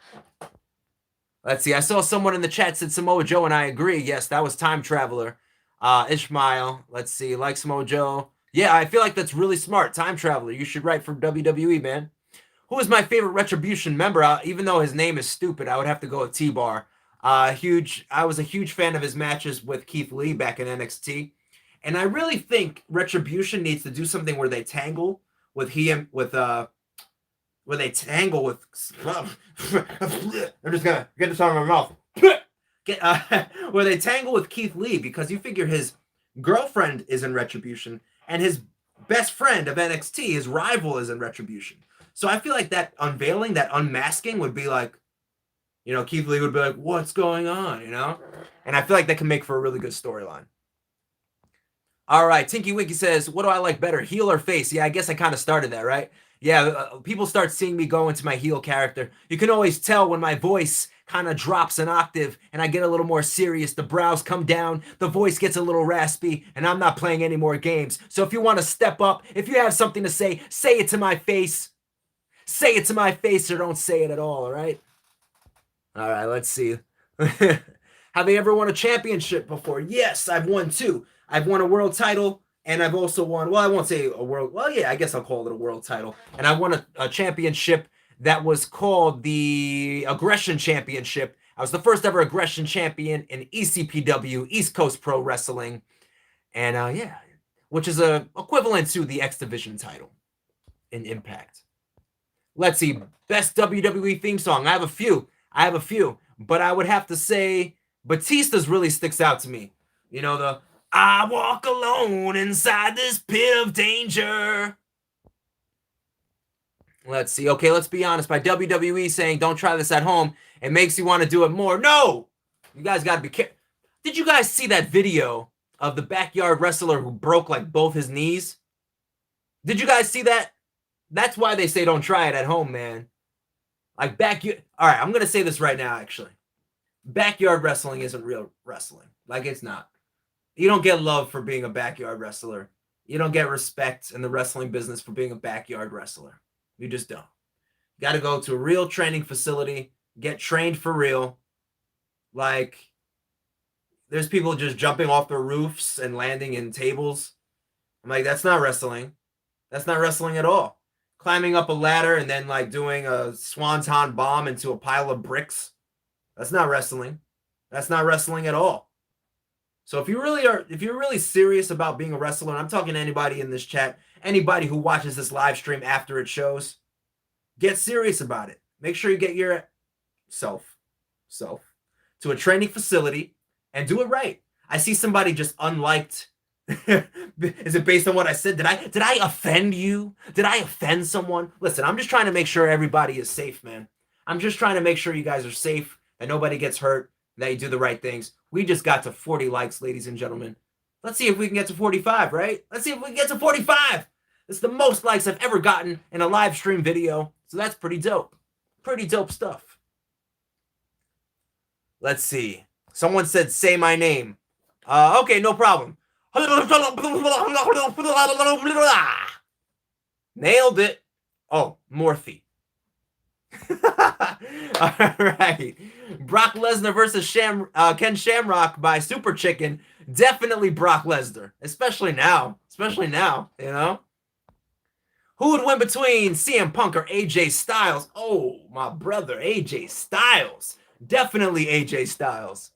Let's see. I saw someone in the chat said Samoa Joe, and I agree. Yes, that was Time Traveler. Ishmael. Let's see. Like Samoa Joe. Yeah, I feel like that's really smart. Time Traveler. You should write for WWE, man. Who is my favorite Retribution member? Even though his name is stupid, I would have to go with T-Bar. I was a huge fan of his matches with Keith Lee back in NXT. And I really think Retribution needs to do something where they tangle with where they tangle with. I'm just gonna get this out of my mouth. Where they tangle with Keith Lee, because you figure his girlfriend is in Retribution and his best friend of NXT, his rival, is in Retribution. So I feel like that unveiling, that unmasking would be like, you know, Keith Lee would be like, what's going on, you know? And I feel like that can make for a really good storyline. All right, Tinky Winky says, what do I like better, heel or face? Yeah, I guess I kind of started that, right? Yeah, people start seeing me go into my heel character. You can always tell when my voice kind of drops an octave and I get a little more serious. The brows come down, the voice gets a little raspy, and I'm not playing any more games. So if you want to step up, if you have something to say, say it to my face. Say it to my face or don't say it at all right? All right, let's see. Have they ever won a championship before? Yes, I've won 2. I've won a world title, and I've also won, well, I won't say a world, well, yeah, I guess I'll call it a world title. And I won a championship that was called the Aggression Championship. I was the first ever Aggression Champion in ECPW, East Coast Pro Wrestling. And yeah, which is equivalent to the X Division title in Impact. Let's see, best WWE theme song. I have a few, but I would have to say Batista's really sticks out to me. You know, the I walk alone inside this pit of danger. Let's see. Okay, let's be honest. By WWE saying don't try this at home, it makes you want to do it more. No! You guys got to be careful. Did you guys see that video of the backyard wrestler who broke like both his knees? Did you guys see that? That's why they say don't try it at home, man. Like all right, I'm going to say this right now, actually. Backyard wrestling isn't real wrestling. Like, it's not. You don't get love for being a backyard wrestler. You don't get respect in the wrestling business for being a backyard wrestler. You just don't. You got to go to a real training facility, get trained for real. Like, there's people just jumping off the roofs and landing in tables. I'm like, that's not wrestling. That's not wrestling at all. Climbing up a ladder and then like doing a swanton bomb into a pile of bricks. That's not wrestling. That's not wrestling at all. So if you're really serious about being a wrestler, and I'm talking to anybody in this chat, anybody who watches this live stream after it shows, get serious about it. Make sure you get yourself to a training facility and do it right. I see somebody just unliked. Is it based on what I said? Did I offend you? Did I offend someone? Listen, I'm just trying to make sure everybody is safe, man. I'm just trying to make sure you guys are safe, that nobody gets hurt, that you do the right things. We just got to 40 likes, ladies and gentlemen. Let's see if we can get to 45, right? Let's see if we can get to 45. It's the most likes I've ever gotten in a live stream video. So that's pretty dope. Pretty dope stuff. Let's see. Someone said, say my name. Okay, no problem. Nailed it. Oh, Morphe. All right. Brock Lesnar versus Ken Shamrock by Super Chicken. Definitely Brock Lesnar. Especially now, you know? Who would win between CM Punk or AJ Styles? Oh, my brother, AJ Styles. Definitely AJ Styles.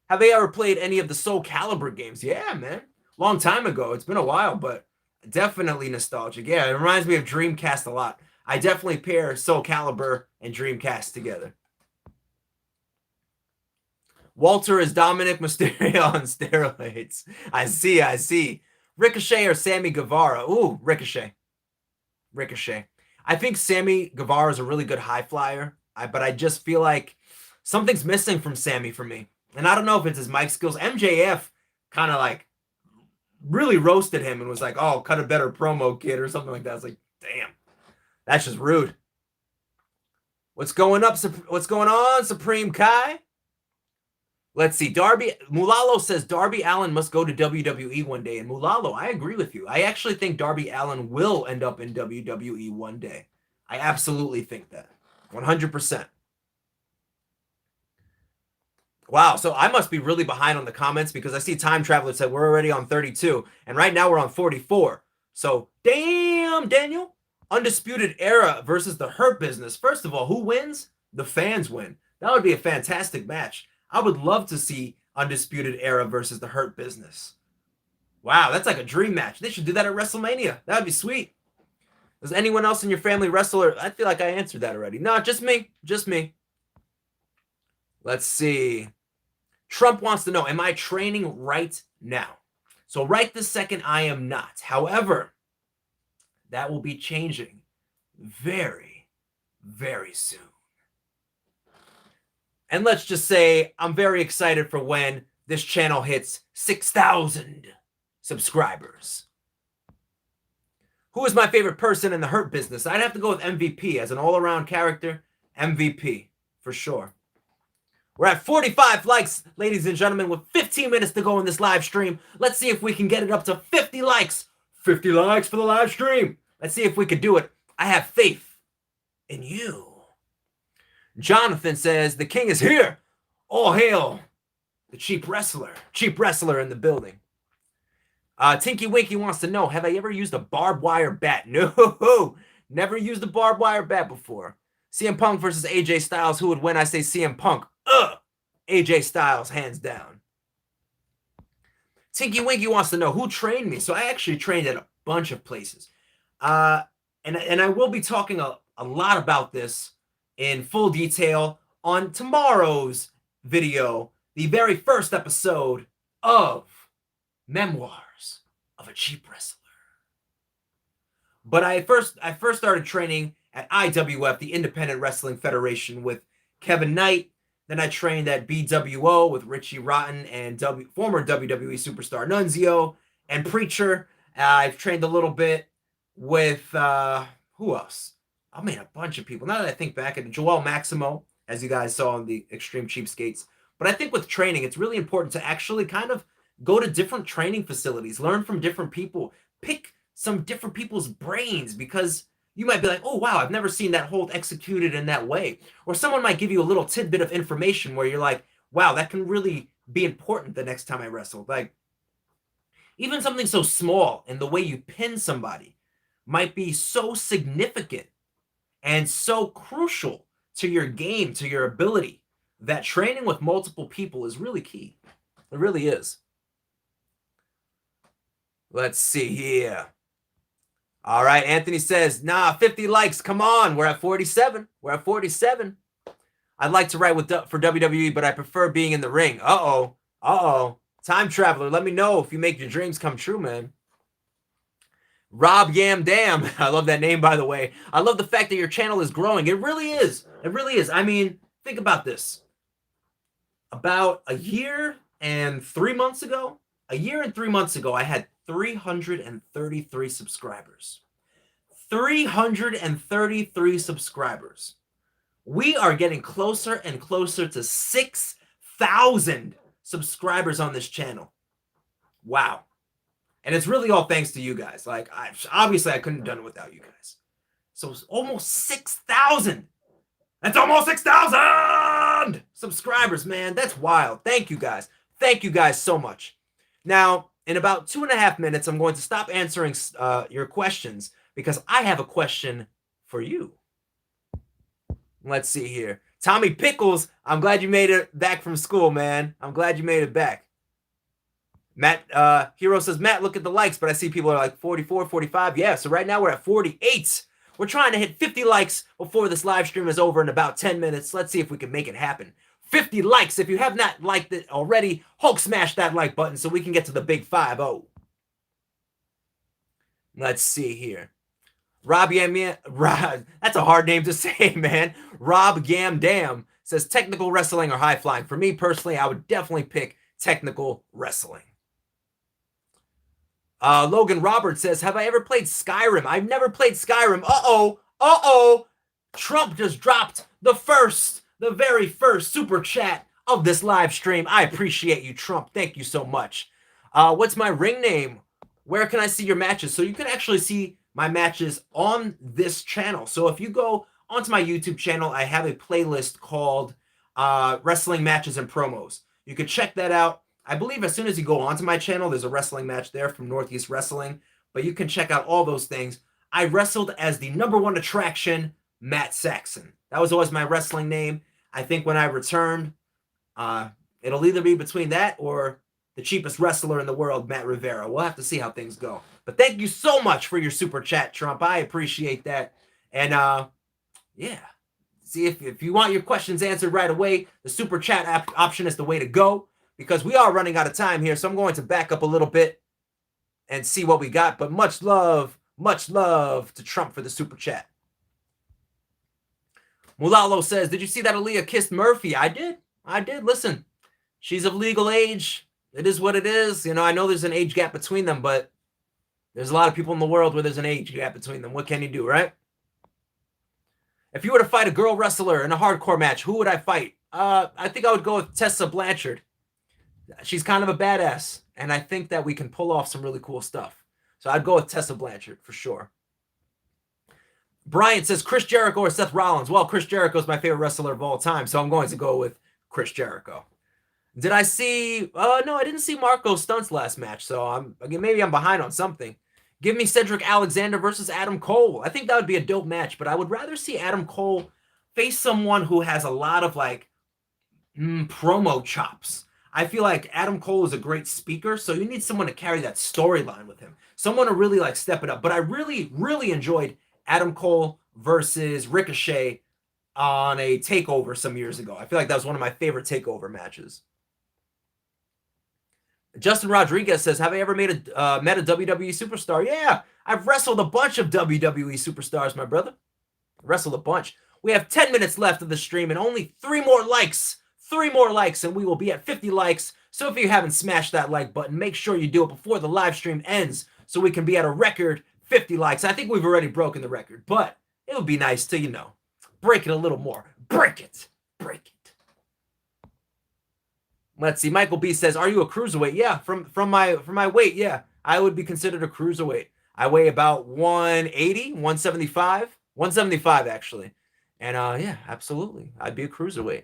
Have they ever played any of the Soul Calibur games? Yeah, man. Long time ago. It's been a while, but definitely nostalgic. Yeah, it reminds me of Dreamcast a lot. I definitely pair Soul Calibur and Dreamcast together. Walter is Dominic Mysterio on steroids. I see. Ricochet or Sammy Guevara? Ooh, Ricochet. I think Sammy Guevara is a really good high flyer, but I just feel like something's missing from Sammy for me. And I don't know if it's his mic skills. MJF kind of like really roasted him and was like, oh, cut a better promo, kid, or something like that. I was like, damn, that's just rude. What's going on, Supreme Kai? Let's see. Mulalo says Darby Allin must go to WWE one day. And Mulalo, I agree with you. I actually think Darby Allin will end up in WWE one day. I absolutely think that. 100%. Wow, so I must be really behind on the comments because I see Time Traveler said we're already on 32, and right now we're on 44. So, damn, Daniel. Undisputed Era versus the Hurt Business. First of all, who wins? The fans win. That would be a fantastic match. I would love to see Undisputed Era versus the Hurt Business. Wow, that's like a dream match. They should do that at WrestleMania. That would be sweet. Does anyone else in your family wrestle? I feel like I answered that already. No, just me. Just me. Let's see. Trump wants to know, am I training right now? So right this second, I am not. However, that will be changing very, very soon. And let's just say I'm very excited for when this channel hits 6,000 subscribers. Who is my favorite person in the Hurt Business? I'd have to go with MVP as an all-around character. MVP, for sure. We're at 45 likes, ladies and gentlemen, with 15 minutes to go in this live stream. Let's see if we can get it up to 50 likes. 50 likes for the live stream. Let's see if we could do it. I have faith. in you. Jonathan says, the king is here. All hail the cheap wrestler in the building. Tinky Winky wants to know, have I ever used a barbed wire bat? No, never used a barbed wire bat before. CM Punk versus AJ Styles. Who would win? I say CM Punk. AJ Styles, hands down. Tinky Winky wants to know, who trained me? So I actually trained at a bunch of places. And I will be talking a lot about this in full detail on tomorrow's video, the very first episode of Memoirs of a Cheap Wrestler. But I first started training at IWF, the Independent Wrestling Federation, with Kevin Knight. Then I trained at BWO with Richie Rotten and former WWE superstar Nunzio and Preacher. I've trained a little bit with who else? I mean, a bunch of people. Now that I think back, at Joel Maximo, as you guys saw in the Extreme Cheapskates. But I think with training, it's really important to actually kind of go to different training facilities, learn from different people, pick some different people's brains, because you might be like, oh, wow, I've never seen that hold executed in that way. Or someone might give you a little tidbit of information where you're like, wow, that can really be important the next time I wrestle. Like, even something so small in the way you pin somebody might be so significant and so crucial to your game, to your ability, that training with multiple people is really key. It really is. Let's see here. All right, Anthony says, nah, 50 likes. Come on, we're at 47. We're at 47. I'd like to write for WWE, but I prefer being in the ring. Uh-oh. Time traveler, let me know if you make your dreams come true, man. Rob Yam Dam. I love that name, by the way. I love the fact that your channel is growing. It really is. It really is. I mean, think about this. About a year and 3 months ago, I had 333 subscribers. 333 subscribers. We are getting closer and closer to 6,000 subscribers on this channel. Wow. And it's really all thanks to you guys. Like, obviously, I couldn't have done it without you guys. So it's almost 6,000. That's almost 6,000 subscribers, man. That's wild. Thank you guys. Thank you guys so much. Now, in about 2.5 minutes, I'm going to stop answering your questions because I have a question for you. Let's see here. Tommy Pickles, I'm glad you made it back from school, man. I'm glad you made it back. Matt Hero says, Matt, look at the likes, but I see people are like 44, 45. Yeah, so right now we're at 48. We're trying to hit 50 likes before this live stream is over in about 10 minutes. Let's see if we can make it happen. 50 likes. If you have not liked it already, Hulk smash that like button so we can get to the big 5-0. Let's see here. Rob that's a hard name to say, man. Rob Gam Dam says technical wrestling or high flying. For me personally, I would definitely pick technical wrestling. Logan Roberts says, have I ever played Skyrim? I've never played Skyrim. Uh-oh. Trump just dropped the very first super chat of this live stream. I appreciate you, Trump. Thank you so much. What's my ring name? Where can I see your matches? So you can actually see my matches on this channel. So if you go onto my YouTube channel, I have a playlist called Wrestling Matches and Promos. You can check that out. I believe as soon as you go onto my channel, there's a wrestling match there from Northeast Wrestling. But you can check out all those things. I wrestled as the #1 attraction, Matt Saxon. That was always my wrestling name. I think when I returned, it'll either be between that or the cheapest wrestler in the world, Matt Rivera. We'll have to see how things go. But thank you so much for your super chat, Trump. I appreciate that. And yeah, see if you want your questions answered right away, the super chat option is the way to go, because we are running out of time here. So I'm going to back up a little bit and see what we got. But much love to Trump for the super chat. Mulalo says, did you see that Aaliyah kissed Murphy? I did. Listen, she's of legal age. It is what it is. You know, I know there's an age gap between them, but there's a lot of people in the world where there's an age gap between them. What can you do, right? If you were to fight a girl wrestler in a hardcore match, who would I fight? I think I would go with Tessa Blanchard. She's kind of a badass, and I think that we can pull off some really cool stuff. So I'd go with Tessa Blanchard for sure. Bryant says Chris Jericho or Seth Rollins. Well, Chris Jericho is my favorite wrestler of all time, so I'm going to go with Chris Jericho. Did I see? No, I didn't see Marco Stunt's last match, so maybe I'm behind on something. Give me Cedric Alexander versus Adam Cole. I think that would be a dope match, but I would rather see Adam Cole face someone who has a lot of like promo chops. I feel like Adam Cole is a great speaker, so you need someone to carry that storyline with him. Someone to really like step it up. But I really, really enjoyed Adam Cole versus Ricochet on a takeover some years ago. I feel like that was one of my favorite takeover matches. Justin Rodriguez says, have I ever met a WWE superstar? Yeah, I've wrestled a bunch of WWE superstars, my brother. Wrestled a bunch. We have 10 minutes left of the stream and only 3 more likes. 3 more likes and we will be at 50 likes. So if you haven't smashed that like button, make sure you do it before the live stream ends so we can be at a record 50 likes. I think we've already broken the record, but it would be nice to, break it a little more. Break it. Break it. Let's see. Michael B says, "Are you a cruiserweight?" Yeah, from my weight, yeah. I would be considered a cruiserweight. I weigh about 180, 175. 175 actually. And yeah, absolutely. I'd be a cruiserweight.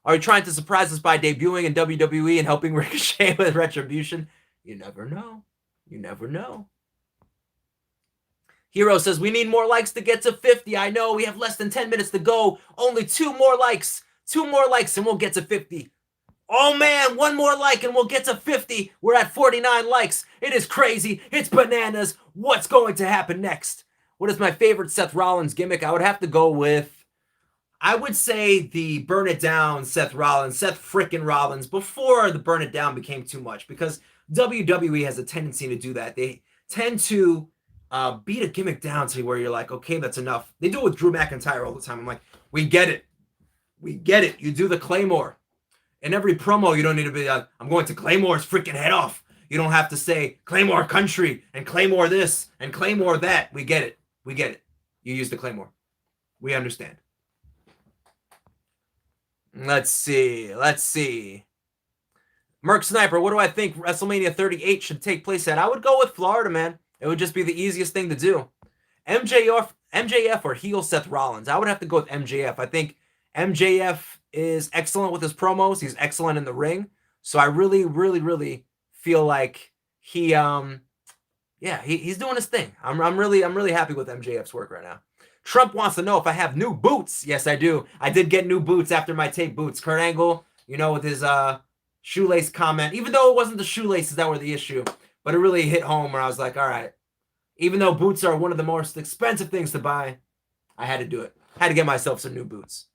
Are you trying to surprise us by debuting in WWE and helping Ricochet with Retribution? You never know. You never know. Hero says, we need more likes to get to 50. I know, we have less than 10 minutes to go. Only 2 more likes. 2 more likes and we'll get to 50. Oh man, 1 more like and we'll get to 50. We're at 49 likes. It is crazy. It's bananas. What's going to happen next? What is my favorite Seth Rollins gimmick? I would have to go with, I would say the Burn It Down Seth Rollins, Seth frickin' Rollins, before the Burn It Down became too much, because WWE has a tendency to do that. They tend to beat a gimmick down to where you're like, okay, that's enough. They do it with Drew McIntyre all the time. I'm like, we get it. We get it. You do the Claymore. In every promo, you don't need to be like, I'm going to Claymore's freaking head off. You don't have to say Claymore country and Claymore this and Claymore that. We get it. We get it. You use the Claymore. We understand. Let's see. Let's see. Merc Sniper, what do I think WrestleMania 38 should take place at? I would go with Florida, man. It would just be the easiest thing to do. MJF or heel Seth Rollins? I would have to go with MJF. I think MJF is excellent with his promos. He's excellent in the ring. So I really, really, really feel like he's doing his thing. I'm really happy with MJF's work right now. Trump wants to know if I have new boots. Yes, I do. I did get new boots after my tape boots. Kurt Angle, with his shoelace comment, even though it wasn't the shoelaces that were the issue, but it really hit home where I was like, all right, even though boots are one of the most expensive things to buy, I had to do it. I had to get myself some new boots.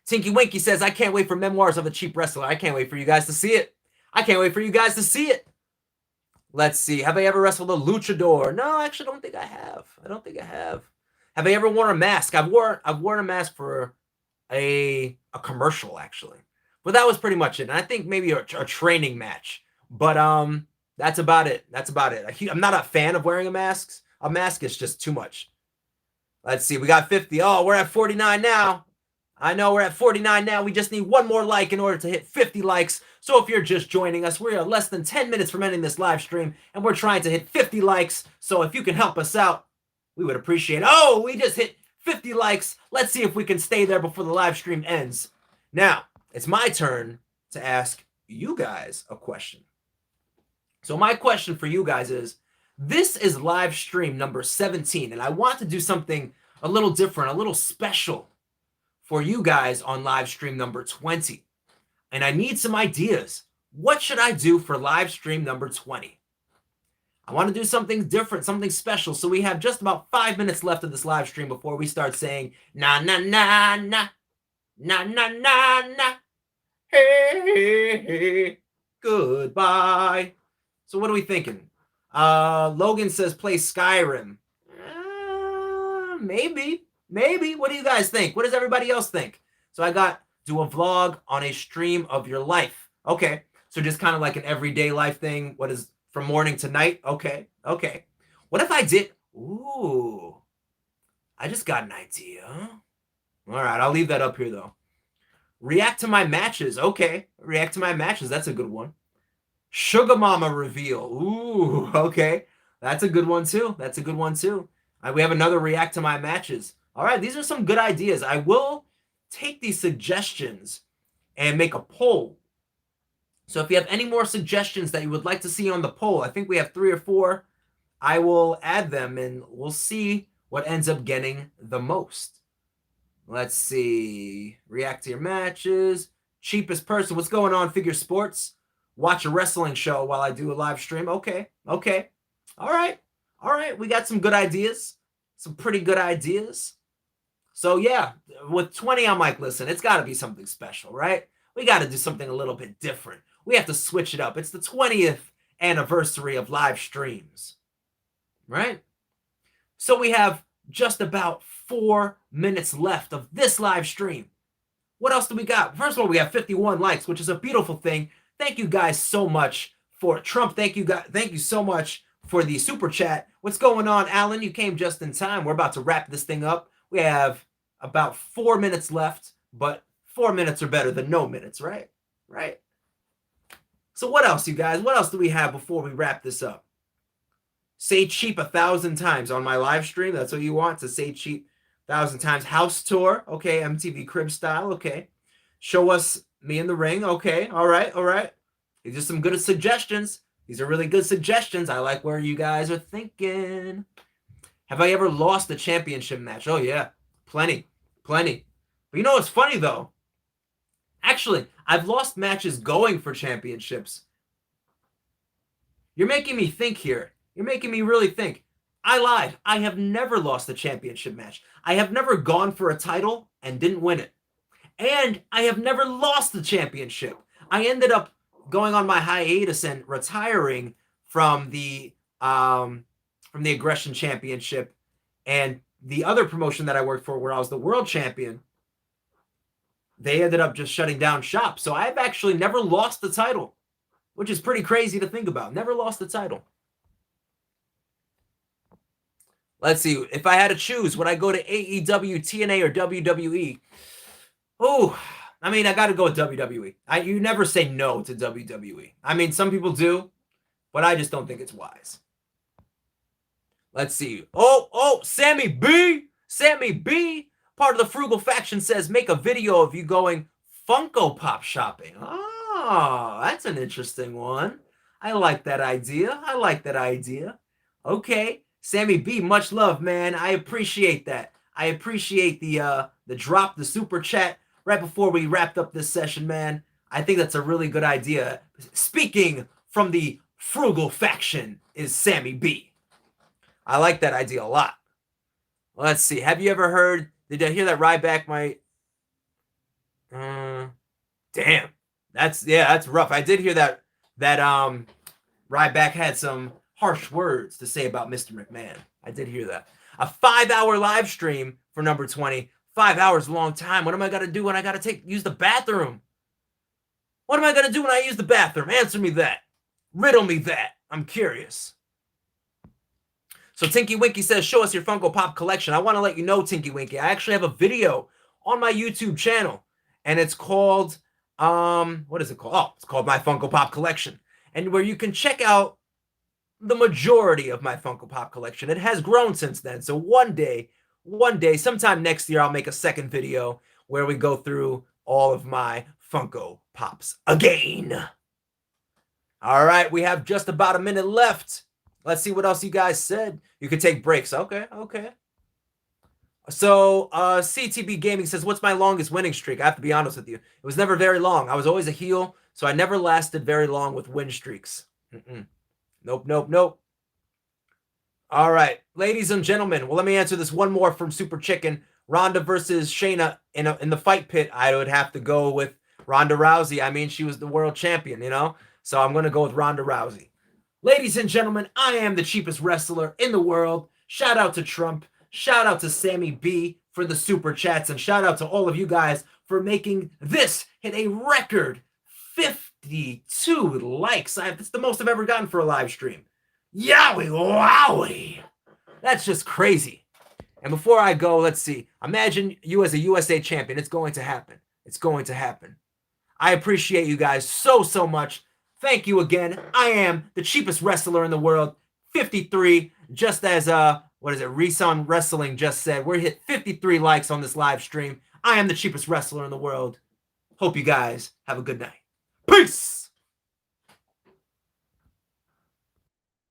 Tinky Winky says, I can't wait for Memoirs of a Cheap Wrestler. I can't wait for you guys to see it. I can't wait for you guys to see it. Let's see. Have I ever wrestled a luchador? No, I actually don't think I have. I don't think I have. Have I ever worn a mask? I've worn a mask for a commercial, actually. But that was pretty much it. And I think maybe a training match. But that's about it. That's about it. I'm not a fan of wearing a mask. A mask is just too much. Let's see. We got 50. Oh, we're at 49 now. I know we're at 49 now. We just need 1 more like in order to hit 50 likes. So if you're just joining us, we're less than 10 minutes from ending this live stream, and we're trying to hit 50 likes. So if you can help us out, we would appreciate it. Oh, we just hit 50 likes. Let's see if we can stay there before the live stream ends. Now, it's my turn to ask you guys a question. So my question for you guys is, this is live stream number 17, and I want to do something a little different, a little special for you guys on live stream number 20. And I need some ideas. What should I do for live stream number 20? I want to do something different, something special. So we have just about 5 minutes left of this live stream before we start saying, na, na, na, na, na, na, na, na, hey, hey, hey, goodbye. So what are we thinking? Logan says play Skyrim. Maybe. What do you guys think? What does everybody else think? So I got do a vlog on a stream of your life. Okay. So just kind of like an everyday life thing. What is from morning to night? Okay. What if I did? Ooh. I just got an idea. All right. I'll leave that up here though. React to my matches. Okay. React to my matches. That's a good one. Sugar Mama reveal. Ooh. Okay. That's a good one too. We have another react to my matches. All right, these are some good ideas. I will take these suggestions and make a poll. So if you have any more suggestions that you would like to see on the poll, I think we have 3 or 4. I will add them and we'll see what ends up getting the most. Let's see. React to your matches. Cheapest person. What's going on, Figure Sports? Watch a wrestling show while I do a live stream. Okay. Okay. All right. All right. We got some good ideas. Some pretty good ideas. So, yeah, with 20, I'm like, listen, it's got to be something special, right? We got to do something a little bit different. We have to switch it up. It's the 20th anniversary of live streams, right? So we have just about 4 minutes left of this live stream. What else do we got? First of all, we have 51 likes, which is a beautiful thing. Thank you guys so much for Trump. Thank you guys. Thank you so much for the super chat. What's going on, Alan? You came just in time. We're about to wrap this thing up. We have about 4 minutes left, but 4 minutes are better than no minutes, right? Right. So what else, you guys? What else do we have before we wrap this up? Say cheap 1,000 times on my live stream. That's what you want, to say cheap 1,000 times. House tour. Okay. MTV Crib style. Okay. Show us me in the ring. Okay. All right. All right. These are some good suggestions. These are really good suggestions. I like where you guys are thinking. Have I ever lost a championship match? Oh, yeah. Plenty. Plenty. But you know what's funny, though? Actually, I've lost matches going for championships. You're making me think here. You're making me really think. I lied. I have never lost a championship match. I have never gone for a title and didn't win it. And I have never lost the championship. I ended up going on my hiatus and retiring from the Aggression Championship and the other promotion that I worked for, where I was the world champion. They ended up just shutting down shop. So I've actually never lost the title, which is pretty crazy to think about. Never lost the title. Let's see. If I had to choose, would I go to AEW, TNA, or WWE? Oh, I mean, I got to go with WWE. You never say no to WWE. I mean, some people do, but I just don't think it's wise. Let's see. Oh, Sammy B. Sammy B. Part of the Frugal Faction says, make a video of you going Funko Pop shopping. Oh, that's an interesting one. I like that idea. I like that idea. Okay. Sammy B, much love, man. I appreciate that. I appreciate the drop, the super chat right before we wrapped up this session, man. I think that's a really good idea. Speaking from the Frugal Faction is Sammy B. I like that idea a lot. Let's see. Have you ever heard? Did I hear that Ryback might? Damn. That's rough. I did hear that Ryback had some harsh words to say about Mr. McMahon. I did hear that. A 5-hour live stream for number 20. 5 hours is a long time. What am I gonna do when I gotta use the bathroom? What am I gonna do when I use the bathroom? Answer me that. Riddle me that. I'm curious. So Tinky Winky says, show us your Funko Pop collection. I want to let you know, Tinky Winky, I actually have a video on my YouTube channel, and it's called, what is it called? Oh, it's called My Funko Pop Collection, and where you can check out the majority of my Funko Pop collection. It has grown since then, so one day, sometime next year, I'll make a second video where we go through all of my Funko Pops again. All right, we have just about a minute left. Let's see what else you guys said. You can take breaks. Okay. So CTB Gaming says, what's my longest winning streak? I have to be honest with you. It was never very long. I was always a heel, so I never lasted very long with win streaks. Nope. All right, ladies and gentlemen. Well, let me answer this one more from Super Chicken. Ronda versus Shayna in the fight pit. I would have to go with Ronda Rousey. I mean, she was the world champion, So I'm going to go with Ronda Rousey. Ladies and gentlemen, I am the cheapest wrestler in the world. Shout out to Trump. Shout out to Sammy B for the super chats. And shout out to all of you guys for making this hit a record 52 likes. That's the most I've ever gotten for a live stream. Yowie wowie. That's just crazy. And before I go, let's see. Imagine you as a USA champion. It's going to happen. It's going to happen. I appreciate you guys so much. Thank you again. I am the cheapest wrestler in the world. 53, just as What is it? Reson Wrestling just said, we're hit 53 likes on this live stream. I am the cheapest wrestler in the world. Hope you guys have a good night. Peace!